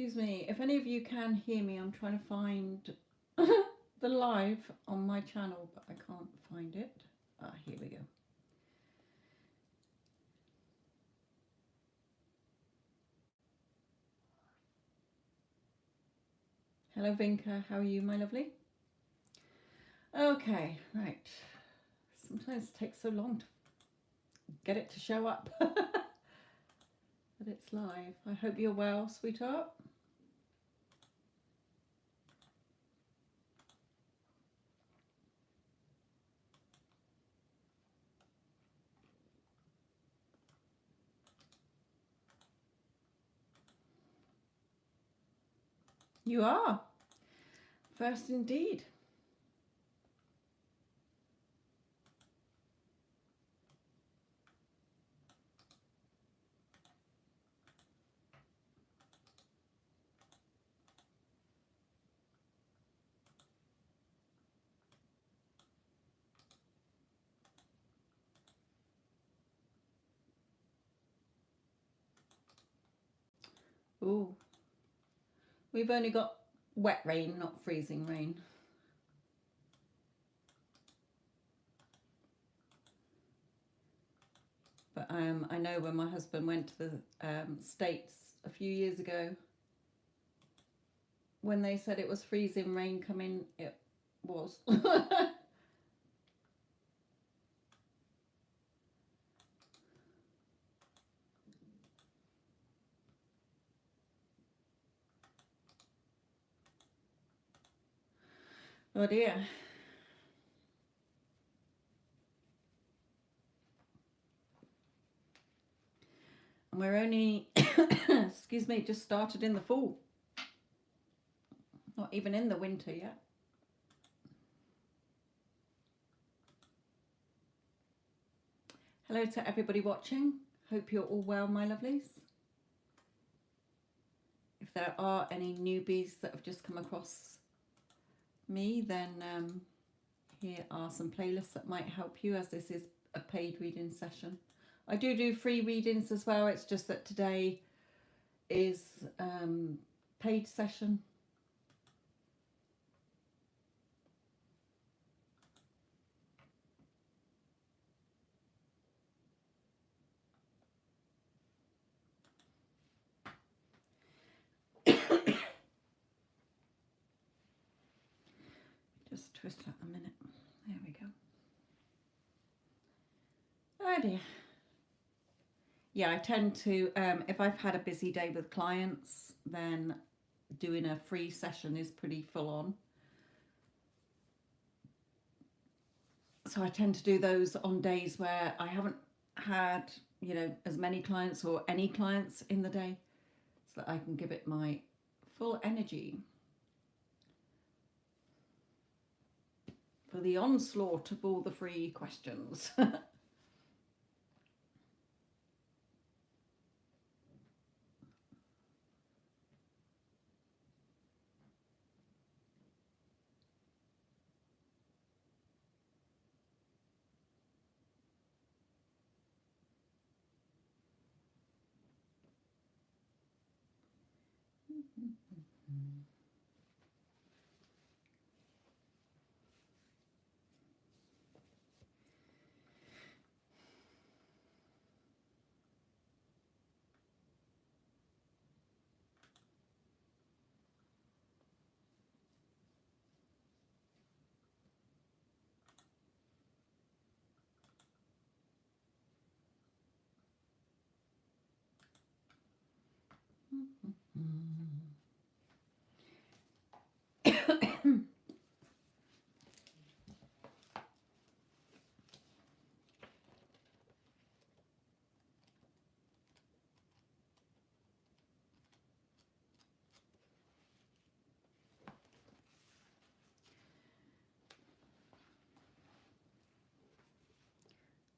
Excuse me, if any of you can hear me, I'm trying to find the live on my channel, but I can't find it. Ah, here we go. Hello Vinka, how are you, my lovely? Okay, right. Sometimes it takes so long to get it to show up. But it's live. I hope you're well, sweetheart. You are. First indeed. Ooh. We've only got wet rain, not freezing rain. But I know when my husband went to the States a few years ago, when they said it was freezing rain coming, it was. Oh dear. And we're only, excuse me, just started in the fall. Not even in the winter yet. Hello to everybody watching. Hope you're all well, my lovelies. If there are any newbies that have just come across me, then here are some playlists that might help you, as this is a paid reading session. I do free readings as well. It's just that today is paid session. Just twist that a minute. There we go. Oh dear. Yeah, I tend to, if I've had a busy day with clients, then doing a free session is pretty full on. So I tend to do those on days where I haven't had, you know, as many clients or any clients in the day, so that I can give it my full energy for the onslaught of all the free questions.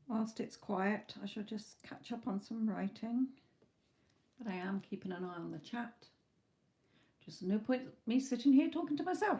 Whilst it's quiet, I shall just catch up on some writing, but I am keeping an eye on the chat. Just no point me sitting here talking to myself.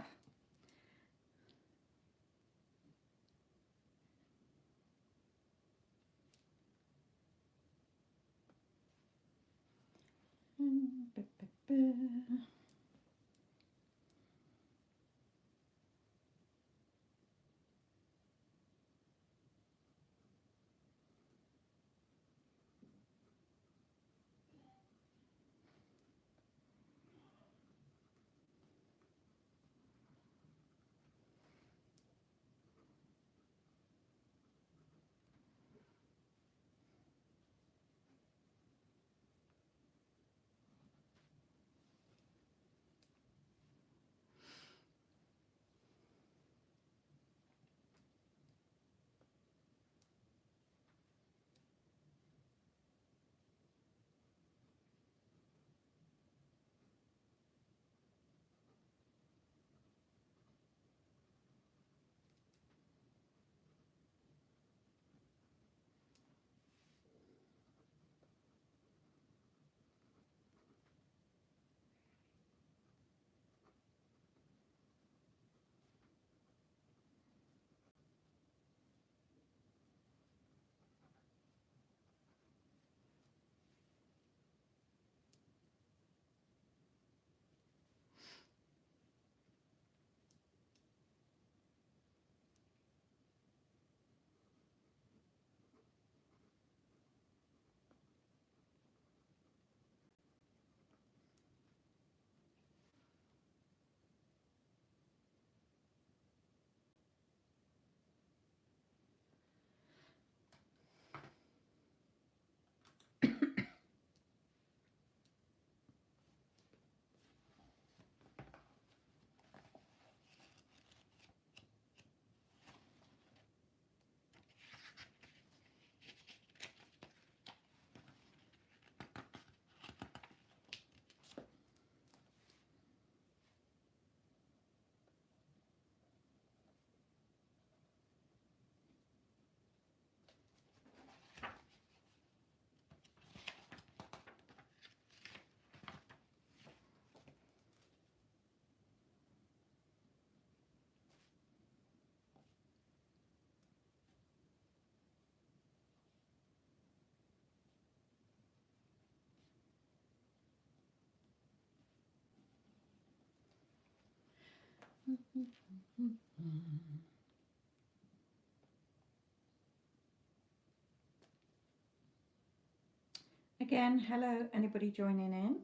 Again, hello, anybody joining in?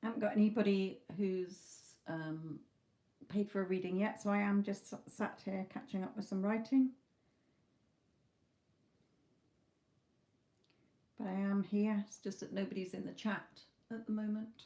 I haven't got anybody who's paid for a reading yet, so I am just sat here catching up with some writing. But I am here, it's just that nobody's in the chat at the moment.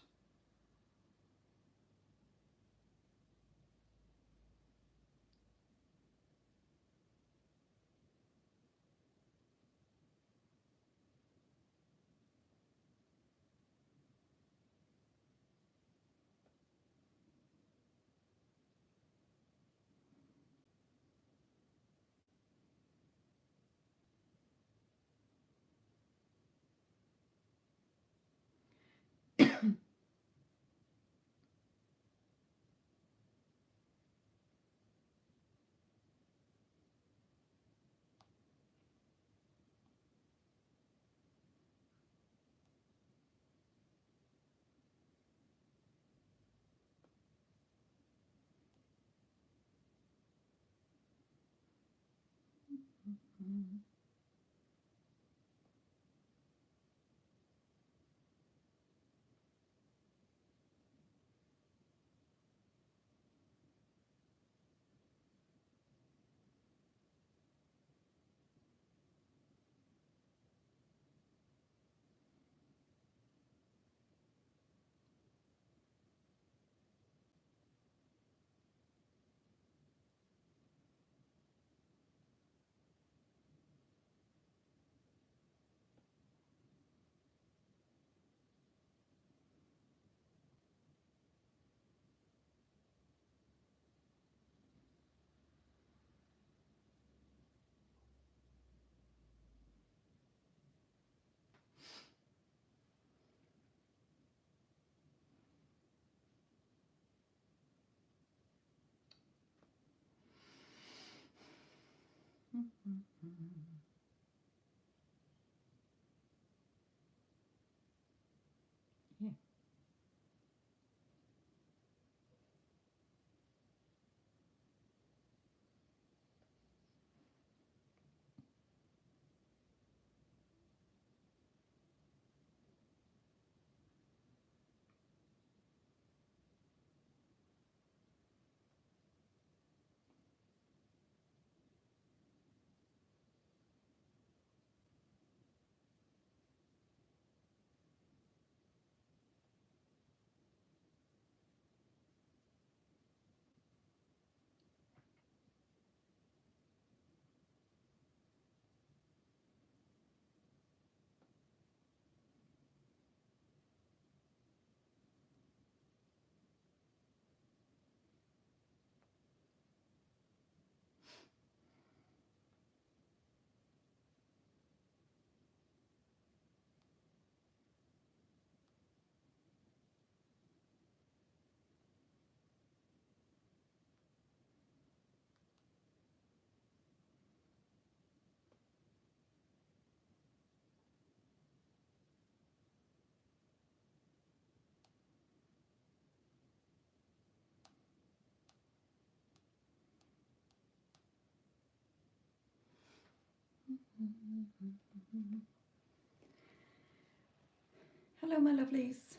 Hello, my lovelies.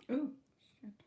Oh, shit.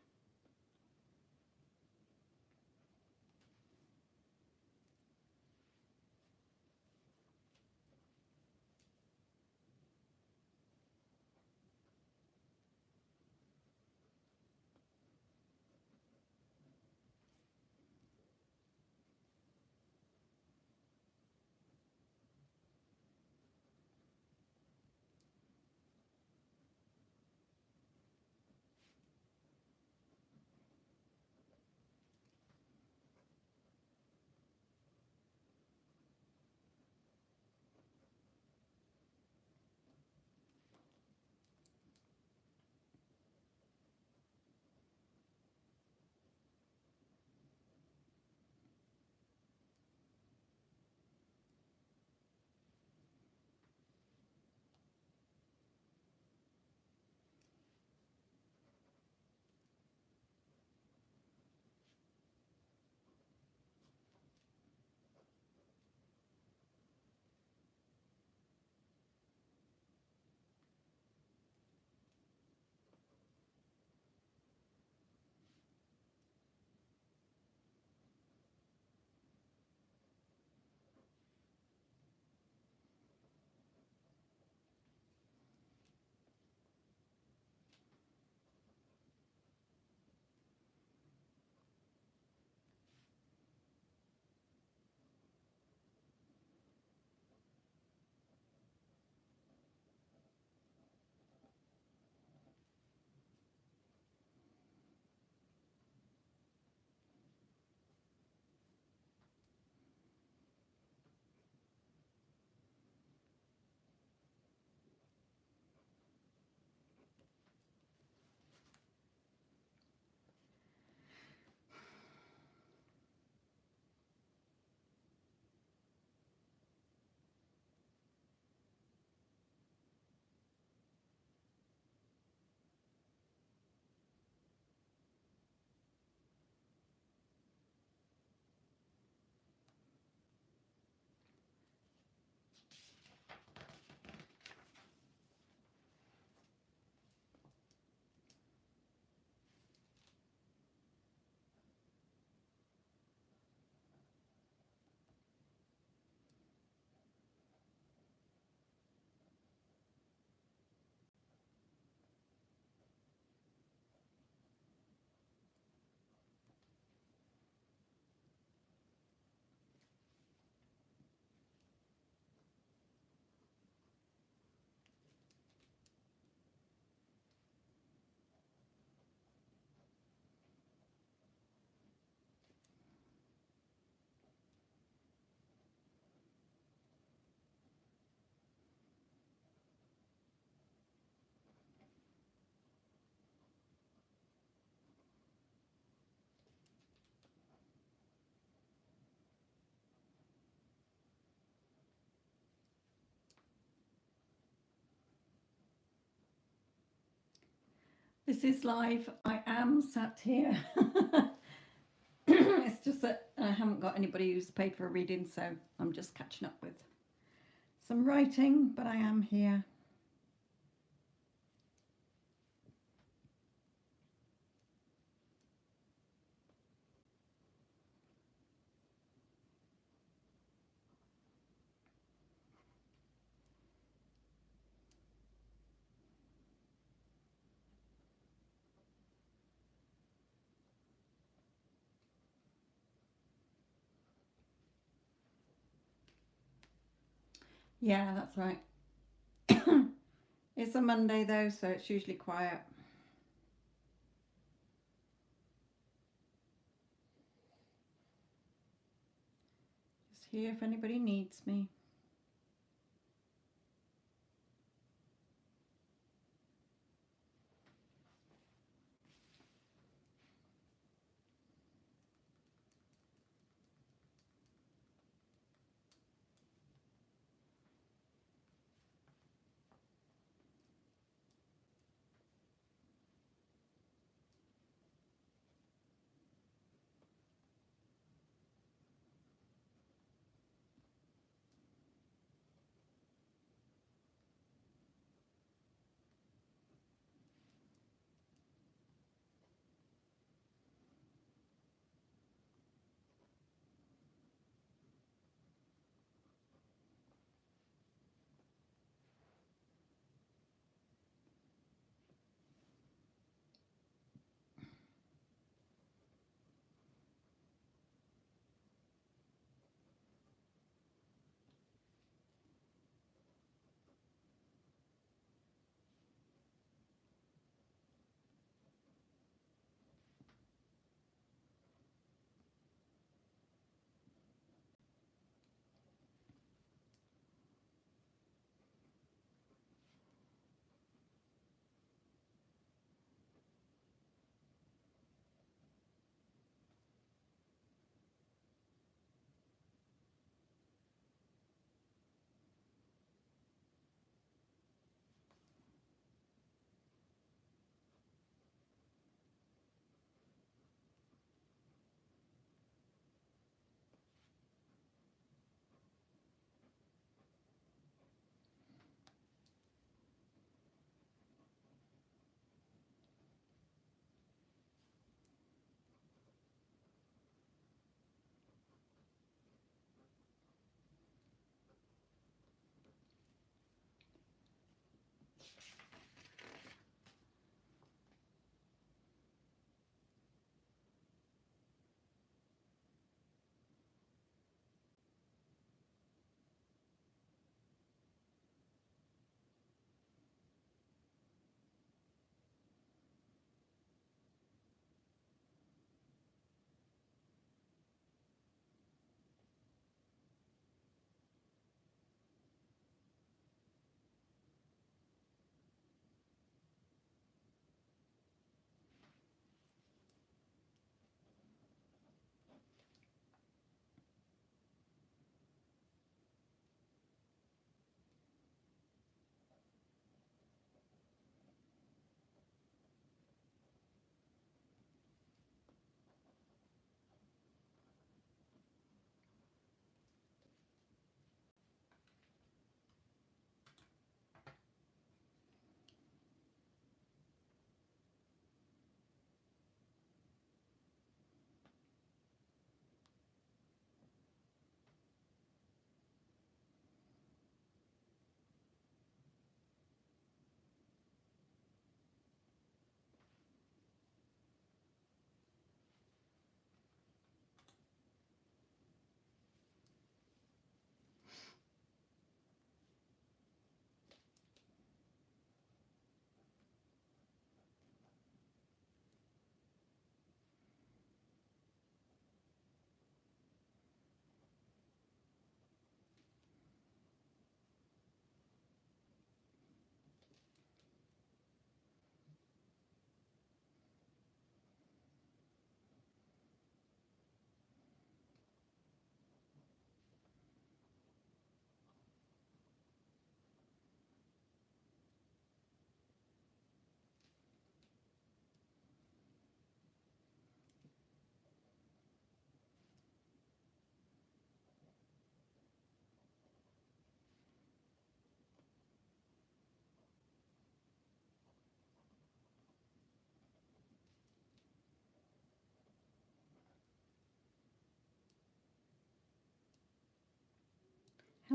This is live. I am sat here. It's just that I haven't got anybody who's paid for a reading, so I'm just catching up with some writing, but I am here. Yeah, that's right. It's a Monday though, so it's usually quiet. Just here if anybody needs me.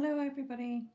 Hello, everybody.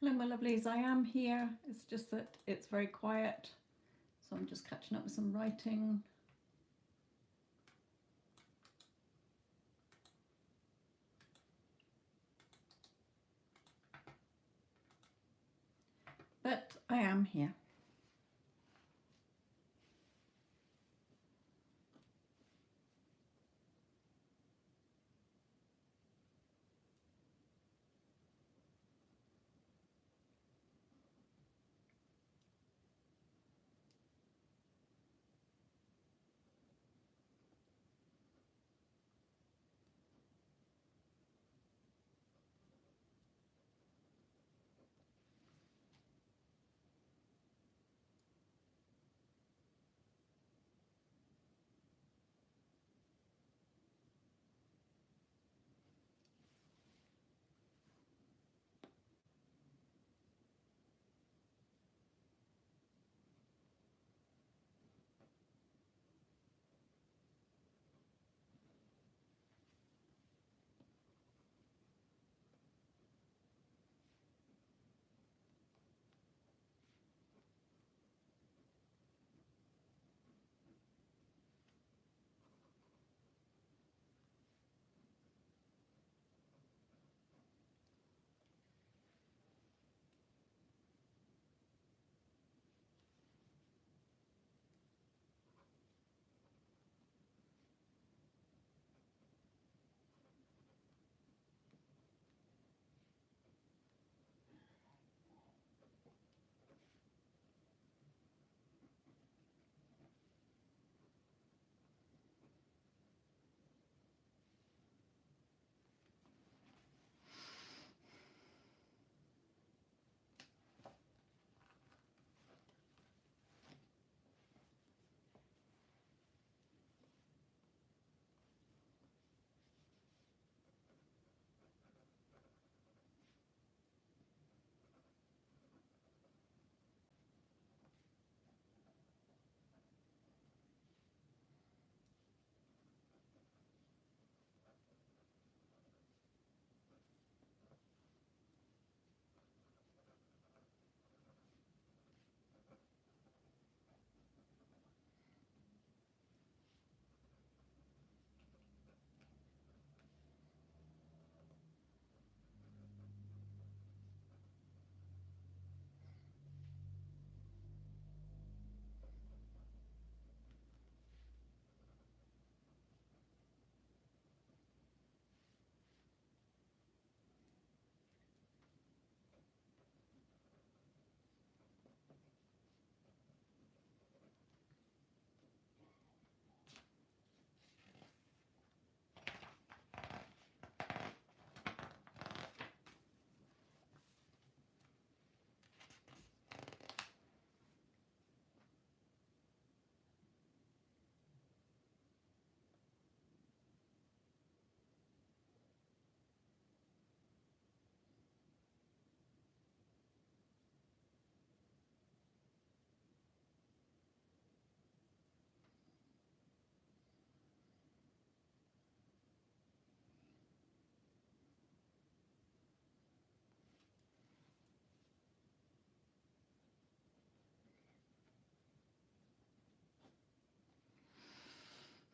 Hello, my lovelies. I am here. It's just that it's very quiet, so I'm just catching up with some writing. But I am here.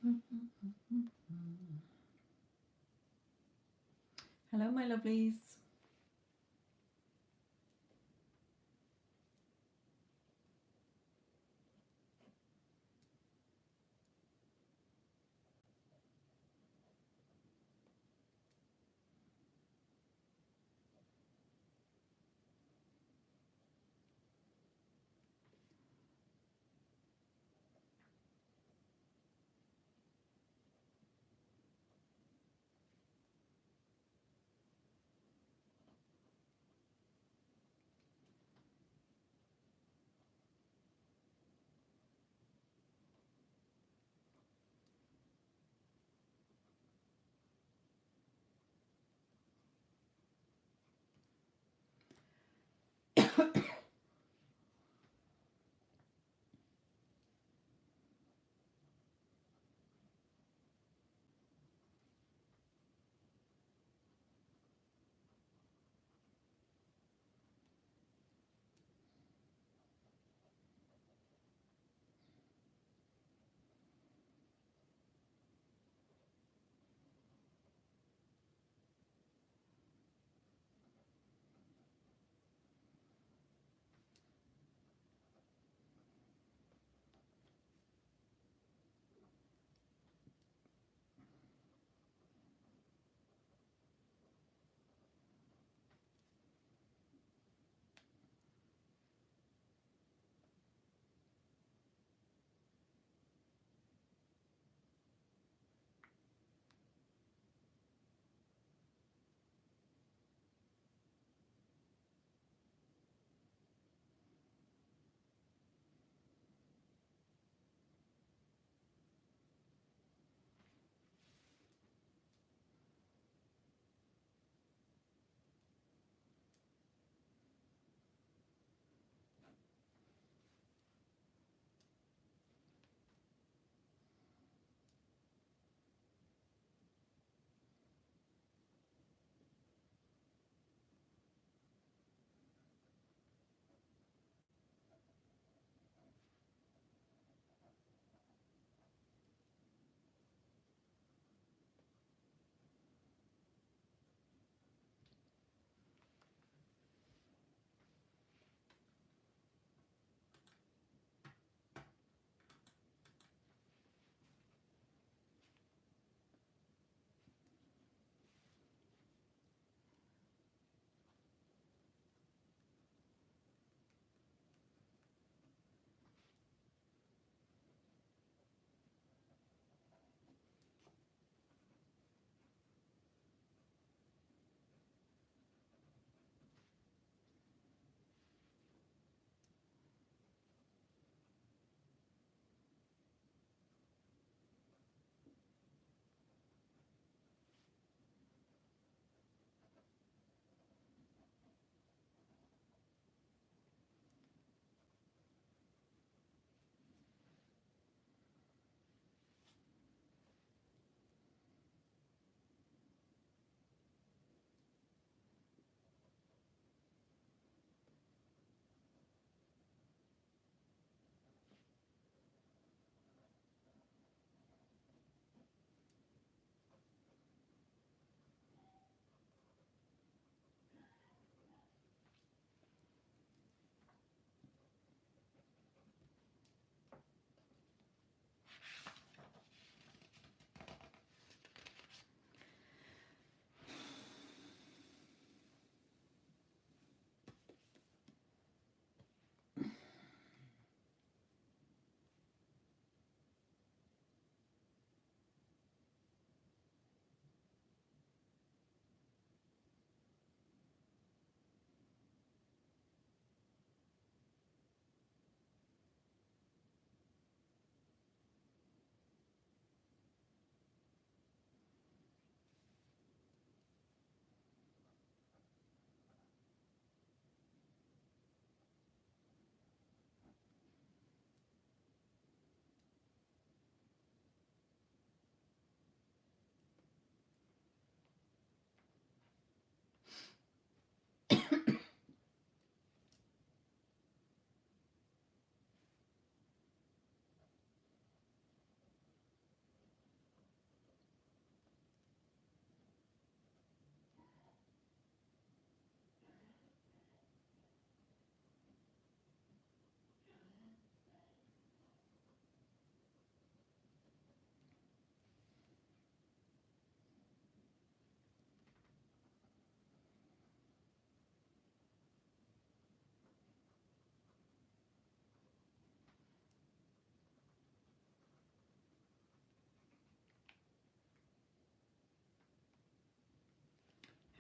Hello, my lovelies.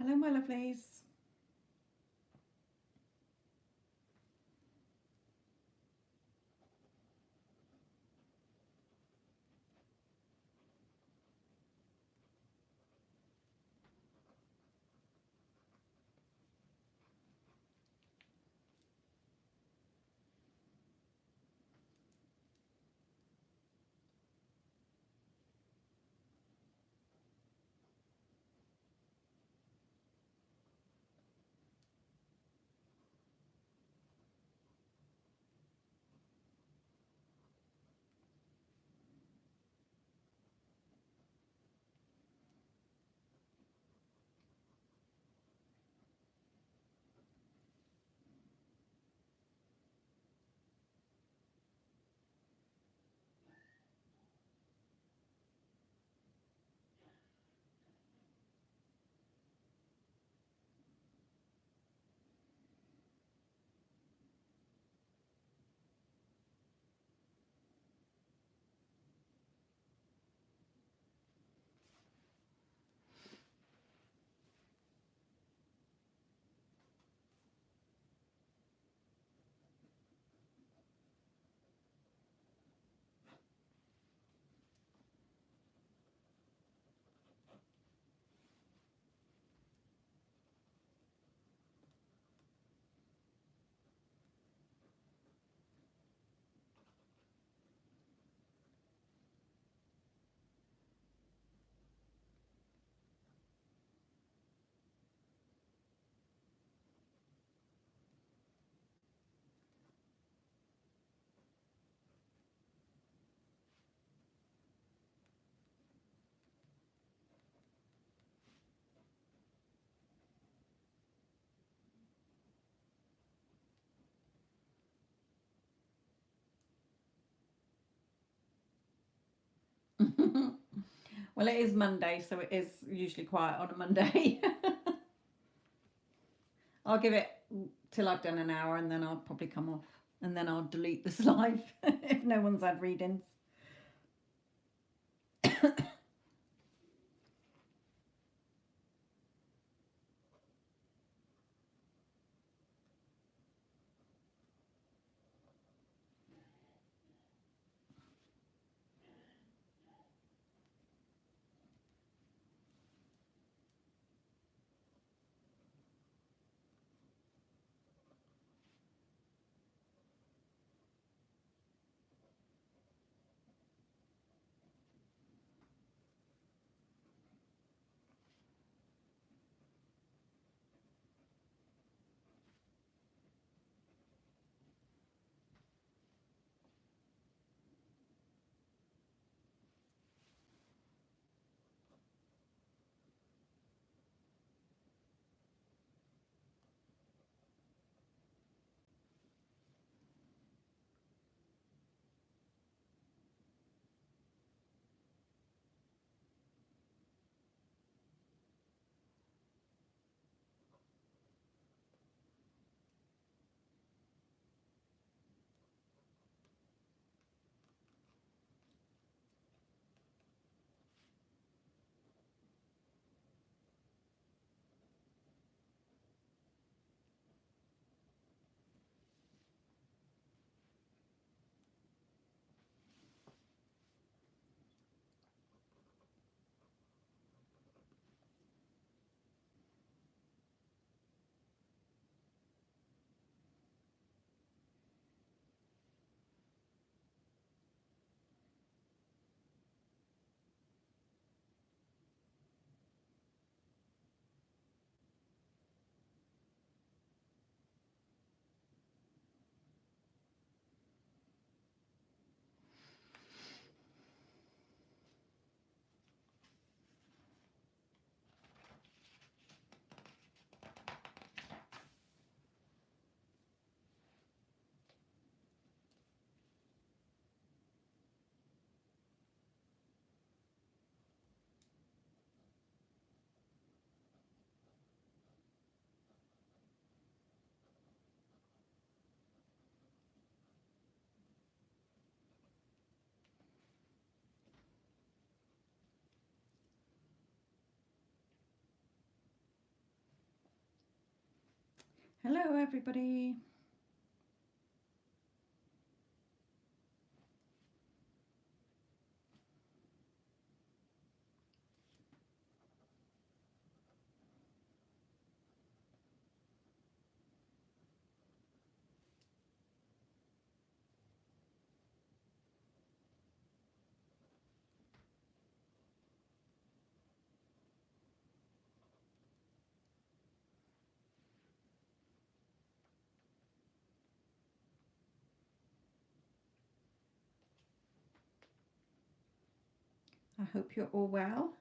Hello, my lovelies. Well, it is Monday, so it is usually quiet on a Monday. I'll give it till I've done an hour and then I'll probably come off. And then I'll delete this live if no one's had readings. Hello, everybody. I hope you're all well.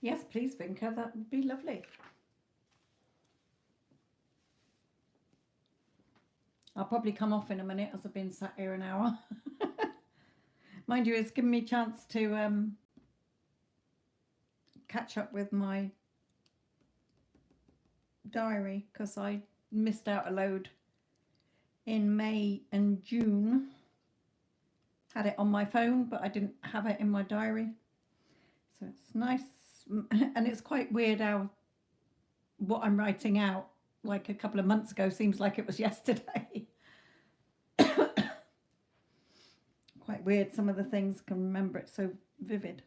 Yes, please, Vinca. That would be lovely. I'll probably come off in a minute as I've been sat here an hour. Mind you, it's given me a chance to catch up with my diary because I missed out a load in May and June. Had it on my phone, but I didn't have it in my diary. So it's nice. And it's quite weird how what I'm writing out like a couple of months ago seems like it was yesterday. Quite weird. Some of the things can remember it so vivid.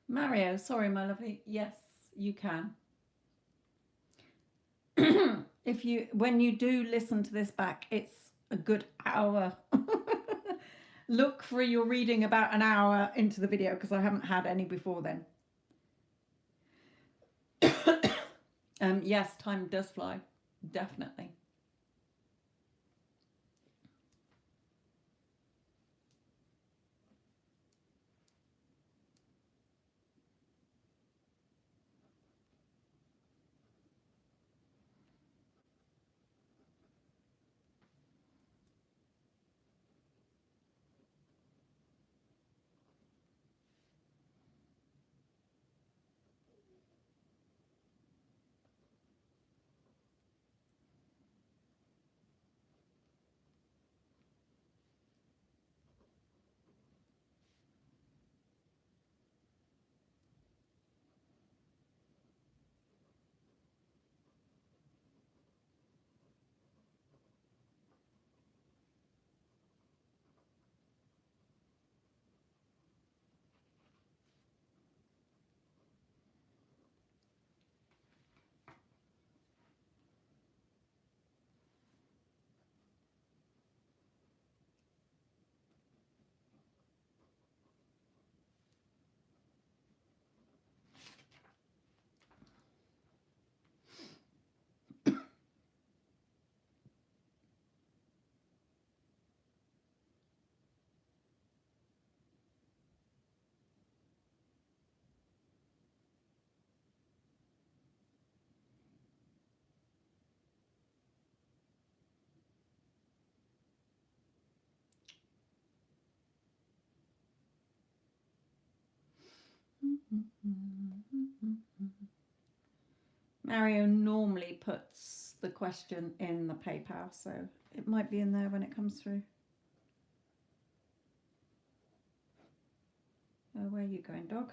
Mario, sorry, my lovely. Yes, you can. If you, when you do listen to this back, it's a good hour. Look for your reading about an hour into the video because I haven't had any before then. Yes, time does fly, definitely. Mario normally puts the question in the PayPal, so it might be in there when it comes through. Oh, where are you going, dog?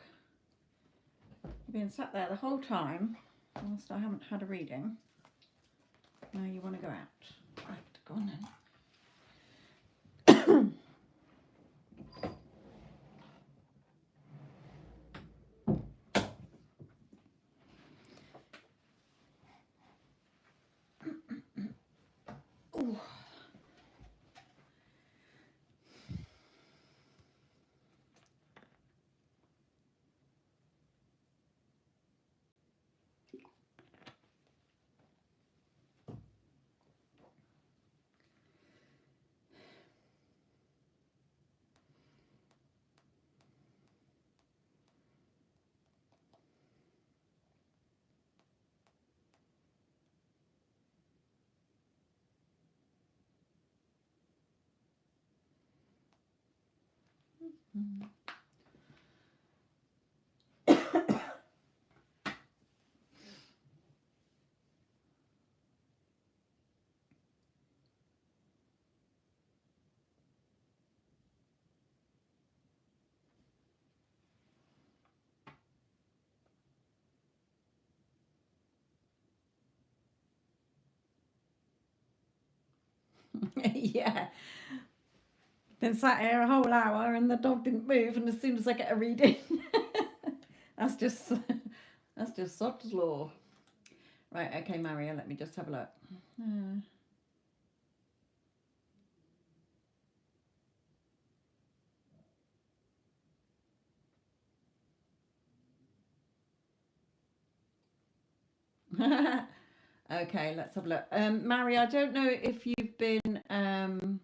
You've been sat there the whole time whilst I haven't had a reading. Now you want to go out. Right, go on then. Ooh. Yeah. Been sat here a whole hour and the dog didn't move, and as soon as I get a reading, that's just Sod's law. Right, okay, Maria, let me just have a look. Okay, let's have a look. Maria, I don't know if you've been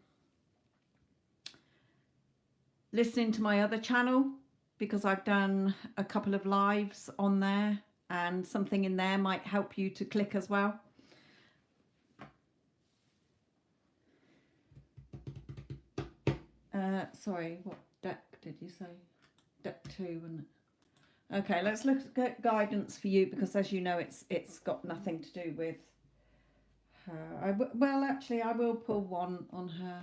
listening to my other channel, because I've done a couple of lives on there, and something in there might help you to click as well. Sorry, what deck did you say? Deck 2, wasn't it? Okay, let's look at guidance for you, because as you know, it's got nothing to do with her. Well, actually, I will pull one on her.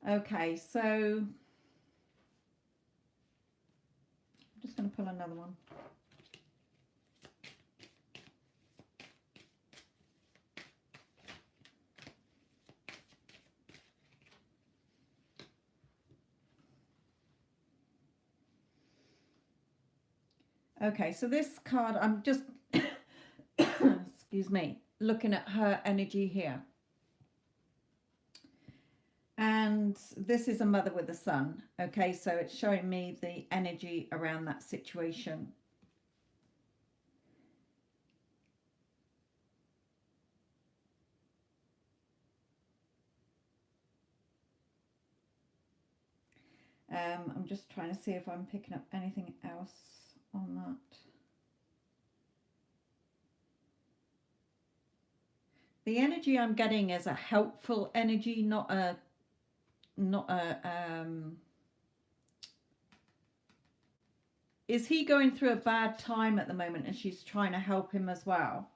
Okay, so I'm just going to pull another one. Okay, so this card, I'm just, excuse me, looking at her energy here. And this is a mother with a son. Okay, so it's showing me the energy around that situation. I'm just trying to see if I'm picking up anything else on that. The energy I'm getting is a helpful energy, not a is he going through a bad time at the moment and she's trying to help him as well?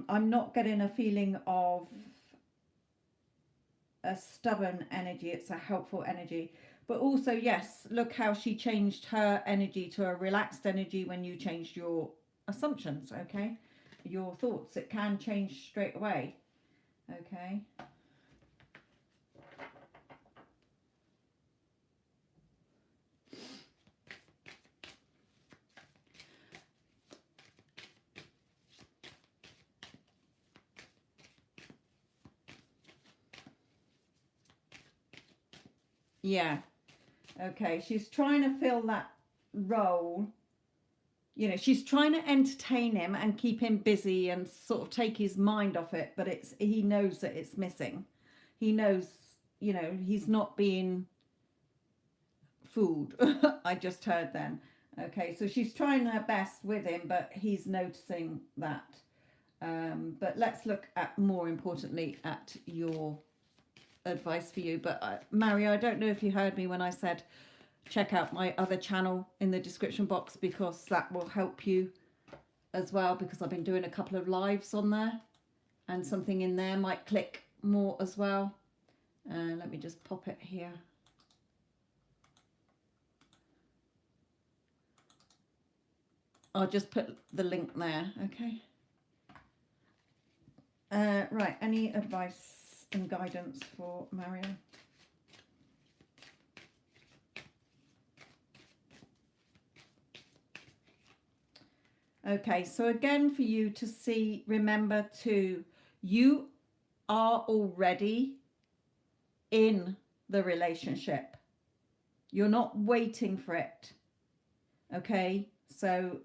I'm not getting a feeling of a stubborn energy. It's a helpful energy. But also, yes, look how she changed her energy to a relaxed energy when you changed your assumptions, okay? Your thoughts. It can change straight away, okay? Yeah. Okay, she's trying to fill that role. You know, she's trying to entertain him and keep him busy and sort of take his mind off it, but he knows that it's missing. He knows, you know, he's not being fooled. I just heard then. Okay, so she's trying her best with him, but he's noticing that. But let's look at, more importantly, at your advice for you. But Mario, I don't know if you heard me when I said check out my other channel in the description box, because that will help you as well, because I've been doing a couple of lives on there, and something in there might click more as well. Let me just pop it here. I'll just put the link there, okay? Right, any advice and guidance for Mario? Okay, so again, for you to see, remember you are already in the relationship. You're not waiting for it. Okay, so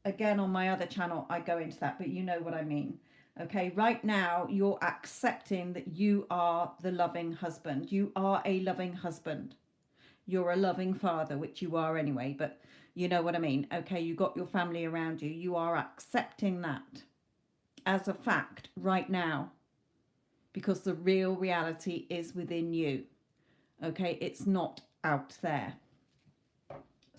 again, on my other channel, I go into that, but you know what I mean. Okay, right now, you're accepting that you are the loving husband. You are a loving husband. You're a loving father, which you are anyway, but you know what I mean. Okay, you got your family around you. You are accepting that as a fact right now, because the real reality is within you. Okay, it's not out there.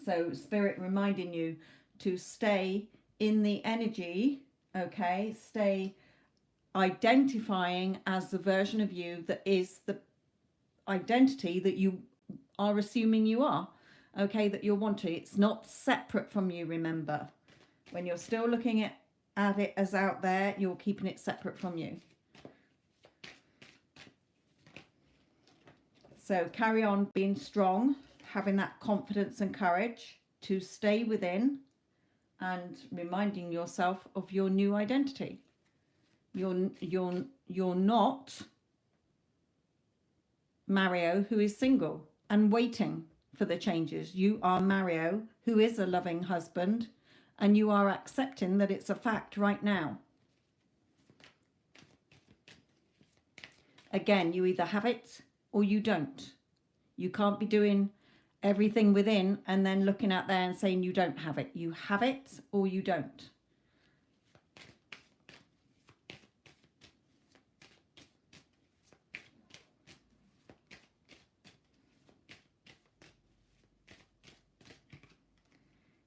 So Spirit reminding you to stay in the energy, okay, stay identifying as the version of you that is the identity that you are assuming you are, okay, that you're wanting. It's not separate from you, remember. When you're still looking at it as out there, you're keeping it separate from you. So carry on being strong, having that confidence and courage to stay within and reminding yourself of your new identity. You're not Mario who is single and waiting for the changes. You are Mario who is a loving husband, and you are accepting that it's a fact right now. Again, you either have it or you don't. You can't be doing everything within and then looking out there and saying you don't have it. You have it or you don't.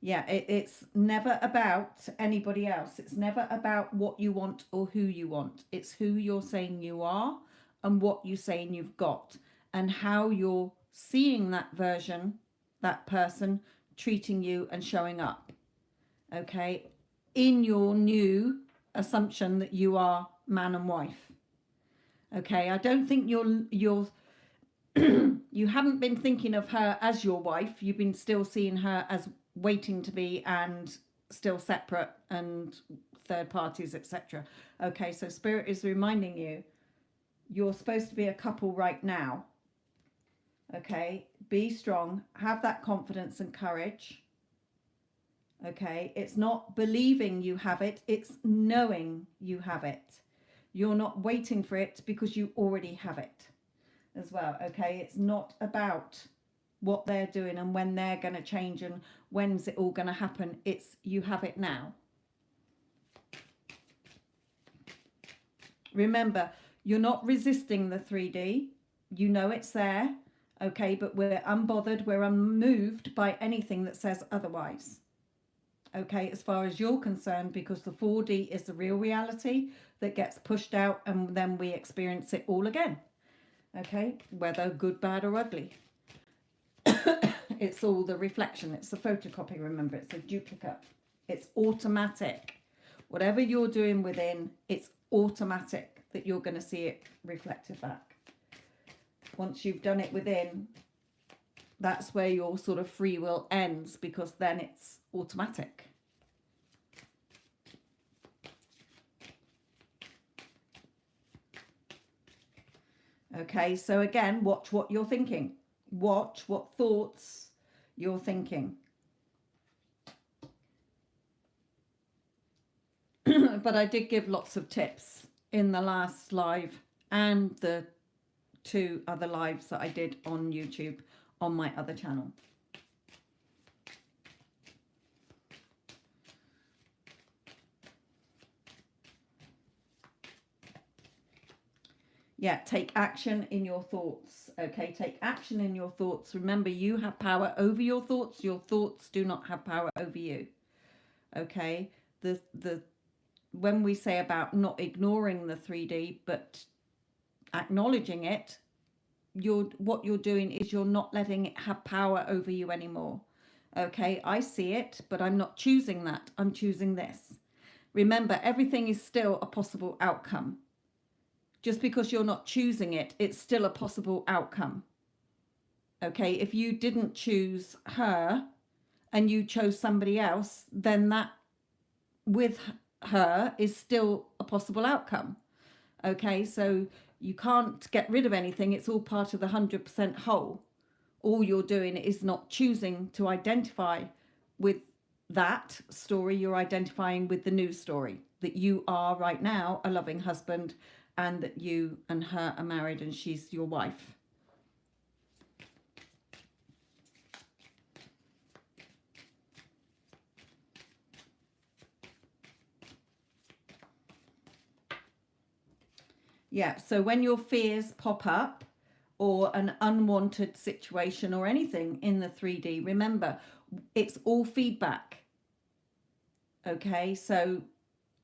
Yeah, it's never about anybody else. It's never about what you want or who you want. It's who you're saying you are and what you're saying you've got, and how you're seeing that version, that person treating you and showing up. Okay, in your new assumption that you are man and wife. Okay, I don't think you're you haven't been thinking of her as your wife. You've been still seeing her as waiting to be and still separate and third parties, etc. Okay, so Spirit is reminding you you're supposed to be a couple right now. Okay, be strong, have that confidence and courage. Okay, it's not believing you have it, it's knowing you have it. You're not waiting for it because you already have it as well. Okay, it's not about what they're doing and when they're going to change and when's it all going to happen. It's you have it now. Remember, you're not resisting the 3D. You know it's there. Okay, but we're unbothered, we're unmoved by anything that says otherwise. Okay, as far as you're concerned, because the 4D is the real reality that gets pushed out and then we experience it all again. Okay, whether good, bad or ugly. It's all the reflection. It's the photocopy. Remember, it's a duplicate. It's automatic. Whatever you're doing within, it's automatic that you're going to see it reflected back. Once you've done it within, that's where your sort of free will ends, because then it's automatic. Okay, so again, watch what you're thinking. Watch what thoughts you're thinking. But I did give lots of tips in the last live and the 2 other lives that I did on YouTube on my other channel. Yeah, take action in your thoughts. Okay, take action in your thoughts. Remember, you have power over your thoughts. Your thoughts do not have power over you. Okay, when we say about not ignoring the 3D but acknowledging it, what you're doing is you're not letting it have power over you anymore. Okay, I see it, but I'm not choosing that. I'm choosing this. Remember, everything is still a possible outcome. Just because you're not choosing it, it's still a possible outcome. Okay, if you didn't choose her and you chose somebody else, then that with her is still a possible outcome. Okay, so you can't get rid of anything. It's all part of the 100% whole. All you're doing is not choosing to identify with that story. You're identifying with the new story that you are right now a loving husband, and that you and her are married and she's your wife. Yeah, so when your fears pop up, or an unwanted situation or anything in the 3D, remember, it's all feedback. Okay, so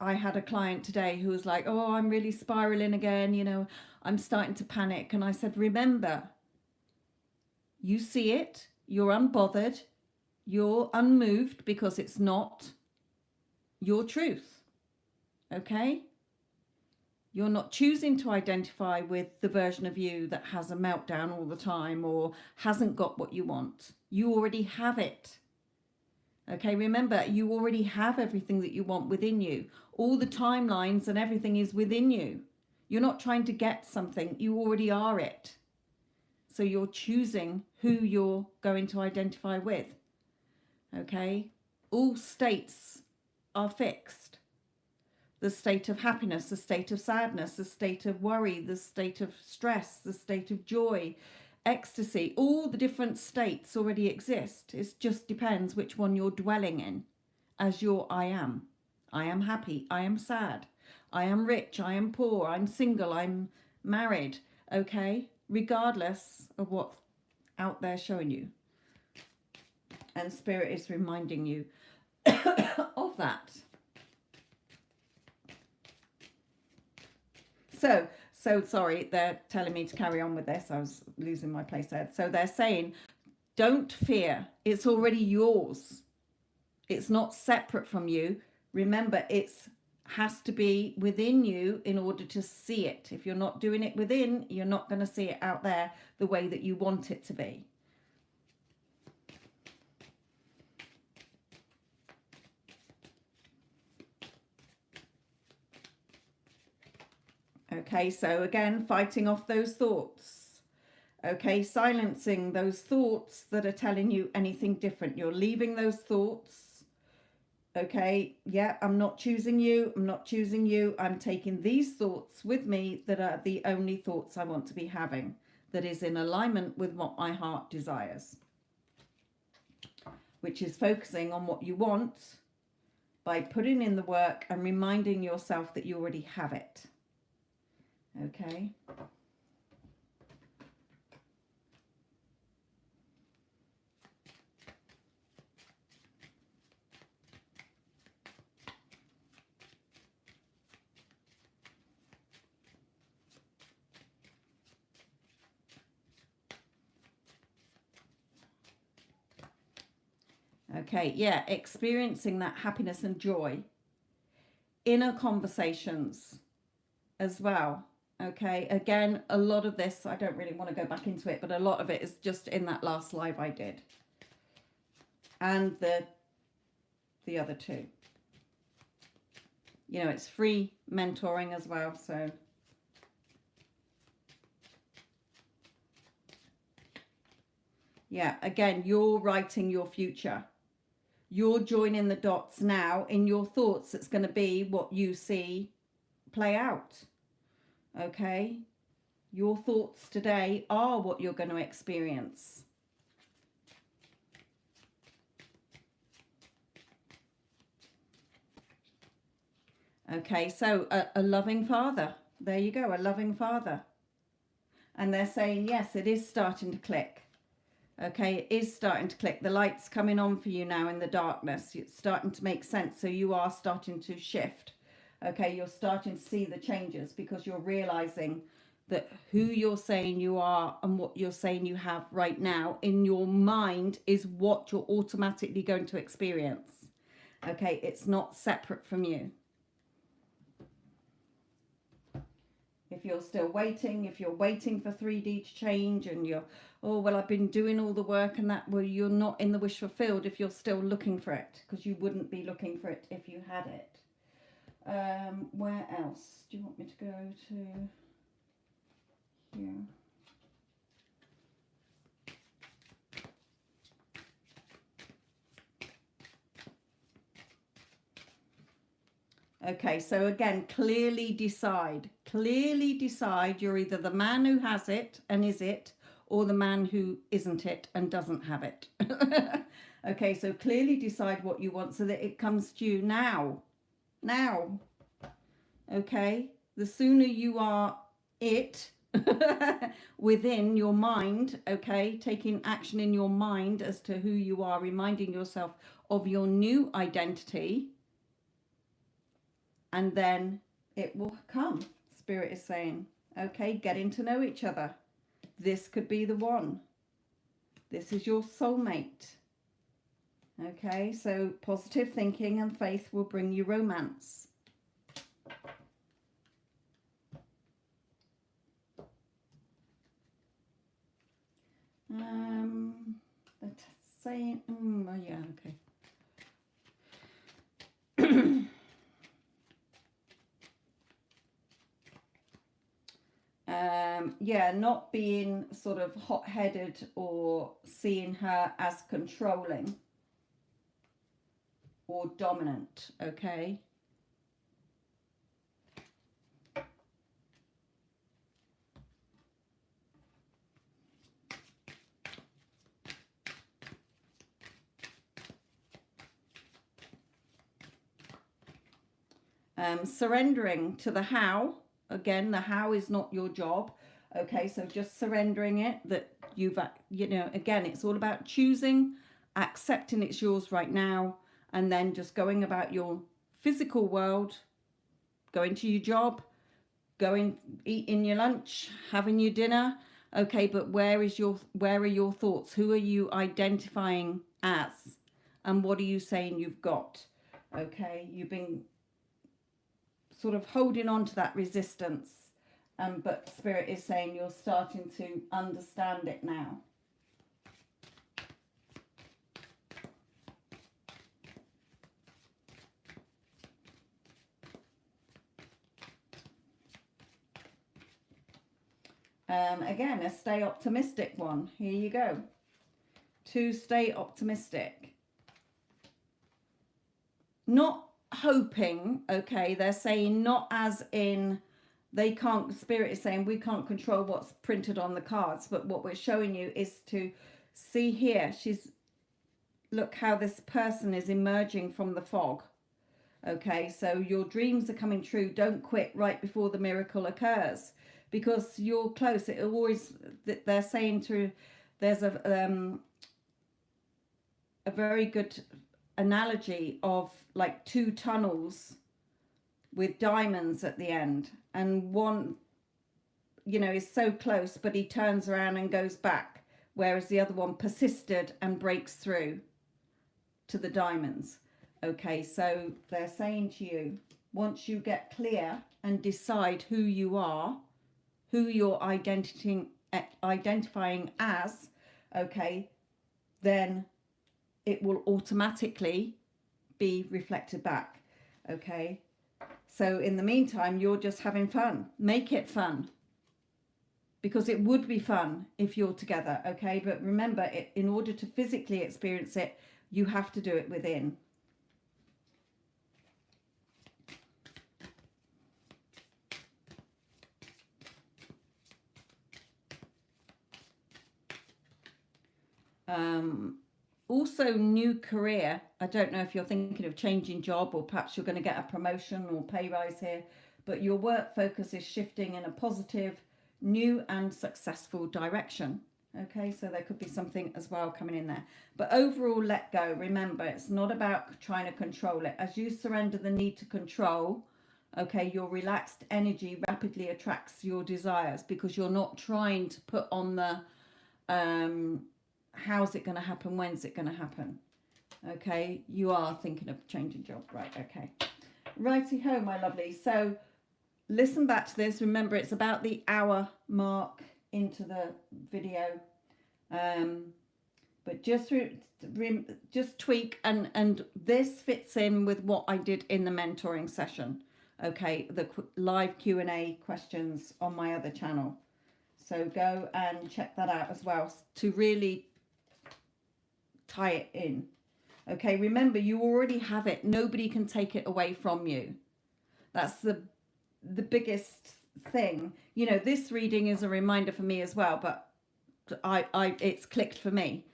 I had a client today who was like, oh, I'm really spiraling again, you know, I'm starting to panic. And I said, remember, you see it, you're unbothered, you're unmoved, because it's not your truth. Okay? You're not choosing to identify with the version of you that has a meltdown all the time or hasn't got what you want. You already have it. Okay, remember, you already have everything that you want within you. All the timelines and everything is within you. You're not trying to get something, you already are it. So you're choosing who you're going to identify with. Okay, all states are fixed. The state of happiness, the state of sadness, the state of worry, the state of stress, the state of joy, ecstasy, all the different states already exist. It just depends which one you're dwelling in as your I am. I am happy, I am sad, I am rich, I am poor, I'm single, I'm married, okay? Regardless of what's out there showing you. And Spirit is reminding you of that. So sorry, they're telling me to carry on with this. I was losing my place there. So they're saying, don't fear. It's already yours. It's not separate from you. Remember, it's has to be within you in order to see it. If you're not doing it within, you're not going to see it out there the way that you want it to be. Okay, so again, fighting off those thoughts. Okay, silencing those thoughts that are telling you anything different. You're leaving those thoughts. Okay, yeah, I'm not choosing you. I'm not choosing you. I'm taking these thoughts with me that are the only thoughts I want to be having, that is in alignment with what my heart desires, which is focusing on what you want by putting in the work and reminding yourself that you already have it. Okay. Okay, yeah, experiencing that happiness and joy. Inner conversations as well. Okay, again, a lot of this, I don't really want to go back into it, but a lot of it is just in that last live I did. And the other two. You know, it's free mentoring as well, so. Yeah, again, you're writing your future. You're joining the dots now in your thoughts. It's going to be what you see play out. Okay, your thoughts today are what you're going to experience. Okay, so a loving father. There you go, a loving father. And they're saying, yes, it is starting to click. Okay, it is starting to click. The light's coming on for you now in the darkness. It's starting to make sense. So you are starting to shift. Okay, you're starting to see the changes because you're realizing that who you're saying you are and what you're saying you have right now in your mind is what you're automatically going to experience. Okay, it's not separate from you. If you're still waiting, if you're waiting for 3D to change and you're, oh, well, I've been doing all the work and that, well, you're not in the wish fulfilled if you're still looking for it, because you wouldn't be looking for it if you had it. Where else do you want me to go to? Here. Okay, so again, clearly decide you're either the man who has it and is it, or the man who isn't it and doesn't have it. Okay, so clearly decide what you want so that it comes to you now. Okay, the sooner you are it within your mind, okay, taking action in your mind as to who you are, reminding yourself of your new identity, and then it will come. Spirit is saying, okay, getting to know each other. This could be the one. This is your soulmate. Okay, so positive thinking and faith will bring you romance. They're saying, oh yeah, okay. Yeah, not being sort of hot-headed or seeing her as controlling or dominant, okay? Surrendering to the how. Again, the how is not your job. Okay, so just surrendering it, that you've, you know, again, it's all about choosing, accepting it's yours right now, and then just going about your physical world, going to your job, going, eating your lunch, having your dinner. Okay, but where are your thoughts? Who are you identifying as? And what are you saying you've got? Okay, you've been sort of holding on to that resistance, but Spirit is saying you're starting to understand it now. Again, a stay optimistic one. Here you go. To stay optimistic. Not hoping, okay, they're saying not as in they can't, Spirit is saying we can't control what's printed on the cards, but what we're showing you is to see here, look how this person is emerging from the fog. Okay, so your dreams are coming true. Don't quit right before the miracle occurs, because you're close. It always, they're saying there's a very good analogy of like two tunnels with diamonds at the end, and one, you know, is so close but he turns around and goes back, whereas the other one persisted and breaks through to the diamonds. Okay, so they're saying to you, once you get clear and decide who you are, who you're identifying as, okay, then it will automatically be reflected back. Okay, so in the meantime, you're just having fun. Make it fun, because it would be fun if you're together. Okay, but remember, in order to physically experience it, you have to do it within. Also, new career. I don't know if you're thinking of changing job, or perhaps you're going to get a promotion or pay rise here, but your work focus is shifting in a positive, new and successful direction. Okay, so there could be something as well coming in there. But overall, let go. Remember, it's not about trying to control it. As you surrender the need to control, okay, your relaxed energy rapidly attracts your desires, because you're not trying to put on the how's it going to happen, when's it going to happen. Okay, you are thinking of changing job, right? Okay, righty ho, my lovely. So listen back to this. Remember, it's about the hour mark into the video, but just tweak, and this fits in with what I did in the mentoring session. Okay, the live Q&A questions on my other channel. So go and check that out as well to really tie it in. Okay, remember, you already have it. Nobody can take it away from you. That's the biggest thing. You know, this reading is a reminder for me as well, but it's clicked for me.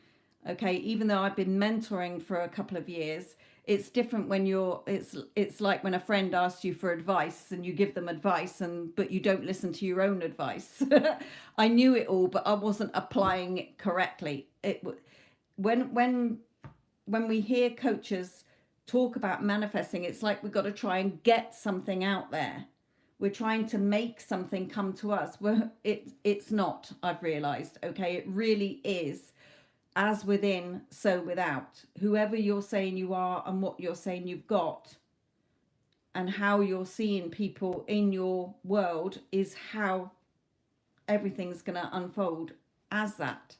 Okay, even though I've been mentoring for a couple of years, it's different when you're, it's like when a friend asks you for advice and you give them advice, but you don't listen to your own advice. I knew it all, but I wasn't applying it correctly. When we hear coaches talk about manifesting, it's like we've got to try and get something out there. We're trying to make something come to us. It's not, I've realized. Okay, it really is as within, so without. Whoever you're saying you are and what you're saying you've got and how you're seeing people in your world is how everything's going to unfold as that.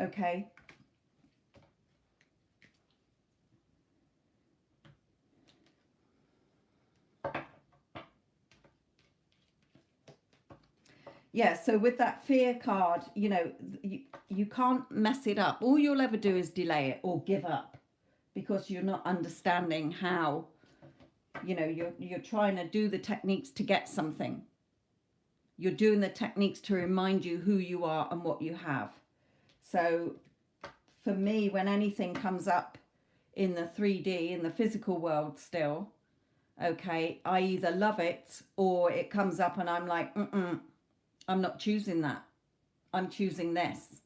Okay. Yeah, so with that fear card, you know, you can't mess it up. All you'll ever do is delay it or give up because you're not understanding how, you know, you're trying to do the techniques to get something. You're doing the techniques to remind you who you are and what you have. So for me, when anything comes up in the 3D, in the physical world still, okay, I either love it or it comes up and I'm like, I'm not choosing that. I'm choosing this.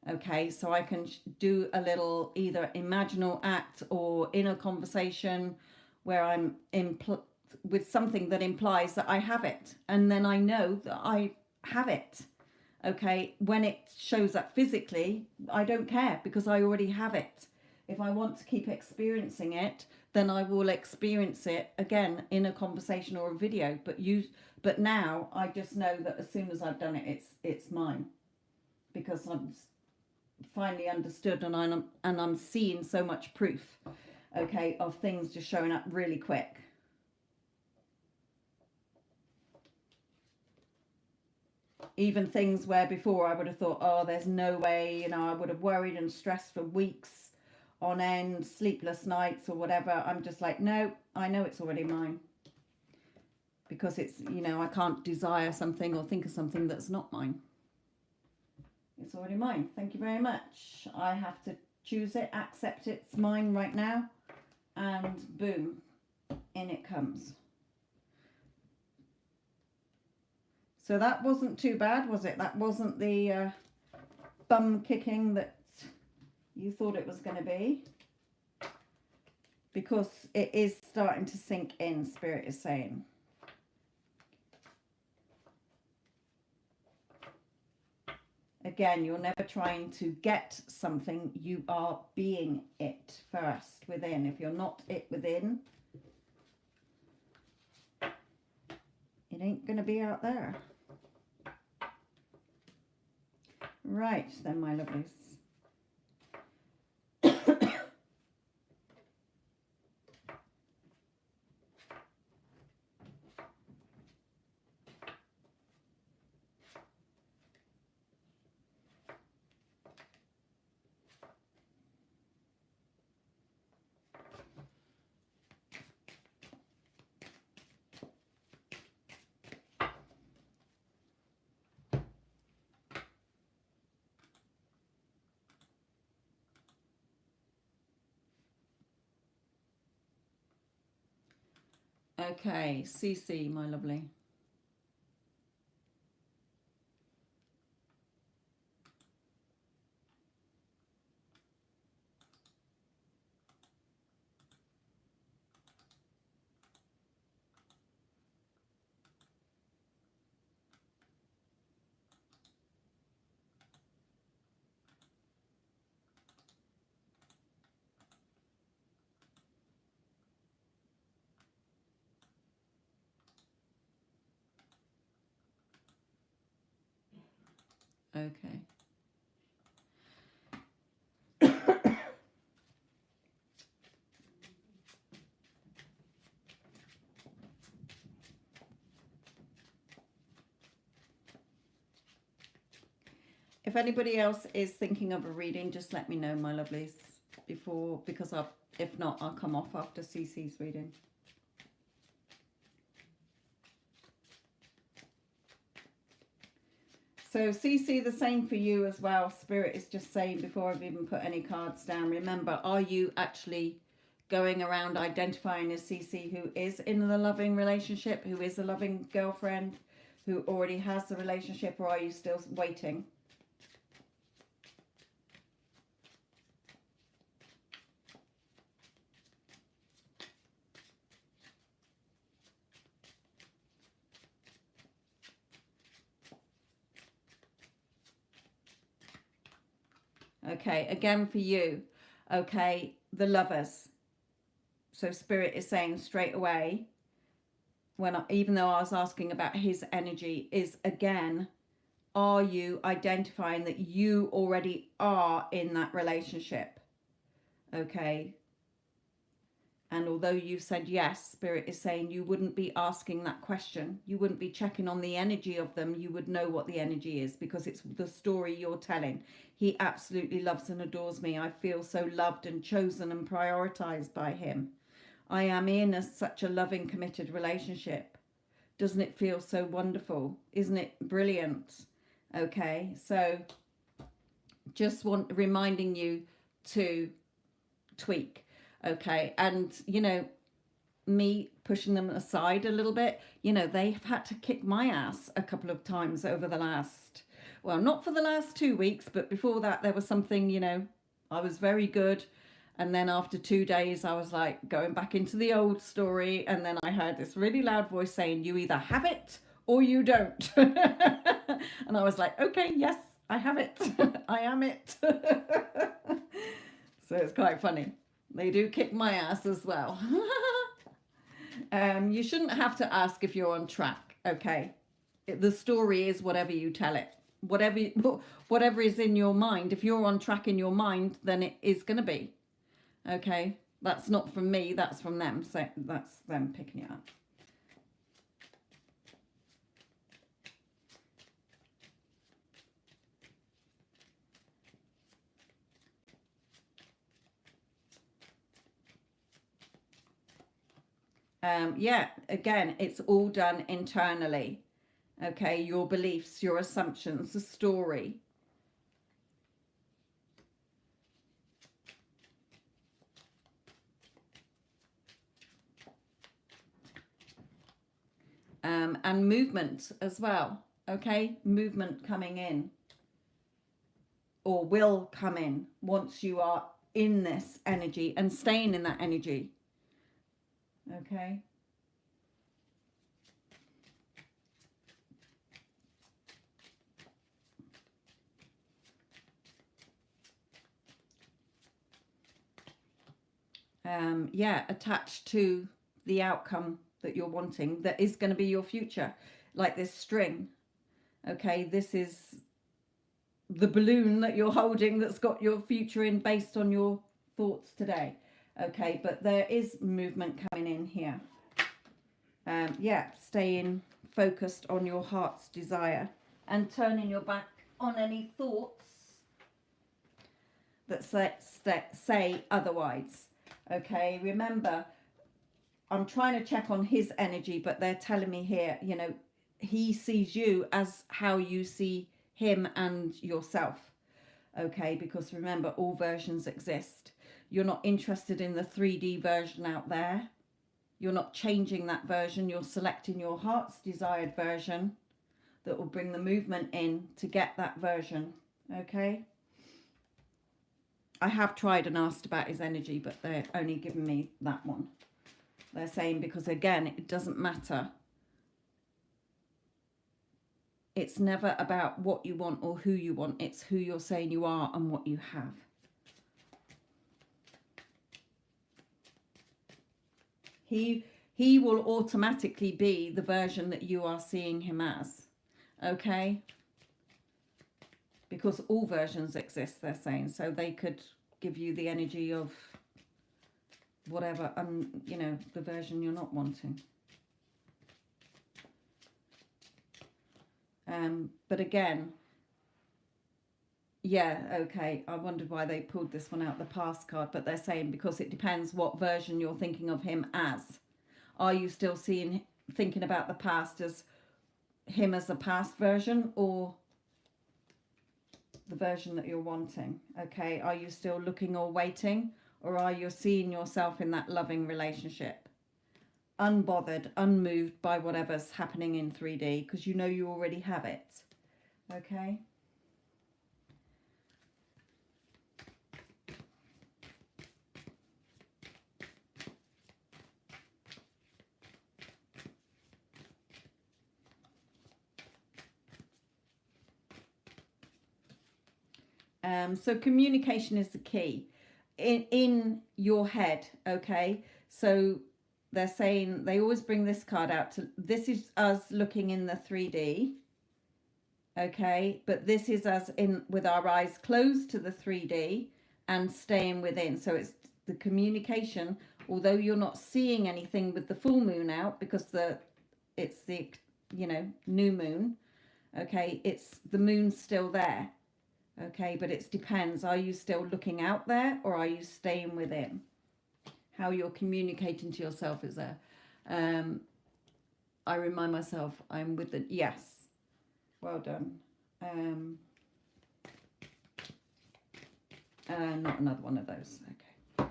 Okay, so I can do a little either imaginal act or inner conversation where I'm with something that implies that I have it. And then I know that I have it. Okay, when it shows up physically, I don't care because I already have it. If I want to keep experiencing it, then I will experience it again in a conversation or a video. But now I just know that as soon as I've done it, it's mine, because I'm finally understood and I'm seeing so much proof, okay, of things just showing up really quick. Even things where before I would have thought, oh, there's no way, you know, I would have worried and stressed for weeks on end, sleepless nights or whatever. I'm just like, no, I know it's already mine. Because it's, you know, I can't desire something or think of something that's not mine. It's already mine. Thank you very much. I have to choose it, accept it's mine right now, and boom, in it comes. So that wasn't too bad, was it? That wasn't the bum kicking that you thought it was going to be. Because it is starting to sink in, Spirit is saying. Again, you're never trying to get something. You are being it first within. If you're not it within, it ain't going to be out there. Right, then, my lovelies. Okay, CC, my lovely. Okay. If anybody else is thinking of a reading, just let me know, my lovelies, because if not, I'll come off after CC's reading. So CC, the same for you as well. Spirit is just saying, before I've even put any cards down, remember, are you actually going around identifying as CC who is in the loving relationship, who is a loving girlfriend, who already has the relationship, or are you still waiting? Okay, again for you, okay, the Lovers. So Spirit is saying straight away, even though I was asking about his energy, is again, are you identifying that you already are in that relationship? Okay. And although you said yes, Spirit is saying you wouldn't be asking that question. You wouldn't be checking on the energy of them. You would know what the energy is because it's the story you're telling. He absolutely loves and adores me. I feel so loved and chosen and prioritized by him. I am in such a loving, committed relationship. Doesn't it feel so wonderful? Isn't it brilliant? Okay, so just reminding you to tweak. Okay, and you know, me pushing them aside a little bit, you know, they've had to kick my ass a couple of times over the last, well, not for the last 2 weeks, but before that there was something, you know, I was very good, and then after 2 days I was like going back into the old story, and then I heard this really loud voice saying, you either have it or you don't. And I was like, okay, yes, I have it. I am it. So it's quite funny. They do kick my ass as well. You shouldn't have to ask if you're on track, okay? The story is whatever you tell it. Whatever is in your mind. If you're on track in your mind, then it is going to be. Okay? That's not from me, that's from them. So that's them picking it up. Yeah, again, it's all done internally. Okay, your beliefs, your assumptions, the story. And movement as well. Okay, movement coming in or will come in once you are in this energy and staying in that energy. Okay. Yeah, attached to the outcome that you're wanting, that is going to be your future, like this string. Okay, this is the balloon that you're holding that's got your future in based on your thoughts today. Okay, but there is movement coming in here. Yeah, staying focused on your heart's desire and turning your back on any thoughts that say otherwise. Okay, remember, I'm trying to check on his energy, but they're telling me here, you know, he sees you as how you see him and yourself. Okay, because remember, all versions exist. You're not interested in the 3D version out there. You're not changing that version. You're selecting your heart's desired version that will bring the movement in to get that version. Okay. I have tried and asked about his energy, but they're only giving me that one. They're saying, because again, it doesn't matter. It's never about what you want or who you want. It's who you're saying you are and what you have. He will automatically be the version that you are seeing him as. Okay? Because all versions exist, they're saying. So they could give you the energy of whatever, you know, the version you're not wanting. But again, yeah, okay, I wondered why they pulled this one out, the past card, but they're saying because it depends what version you're thinking of him as. Are you still thinking about the past as him as the past version, or the version that you're wanting? Okay, are you still looking or waiting, or are you seeing yourself in that loving relationship? Unbothered, unmoved by whatever's happening in 3D, because you know you already have it. Okay? So communication is the key in your head. Okay, so they're saying, they always bring this card out to, this is us looking in the 3D. Okay, but this is us in with our eyes closed to the 3D and staying within. So it's the communication, although you're not seeing anything with the full moon out, because it's the new moon. Okay, it's the moon's still there. Okay, but it depends. Are you still looking out there, or are you staying within? How you're communicating to yourself is there. I remind myself I'm with the, yes. Well done. Not another one of those. Okay.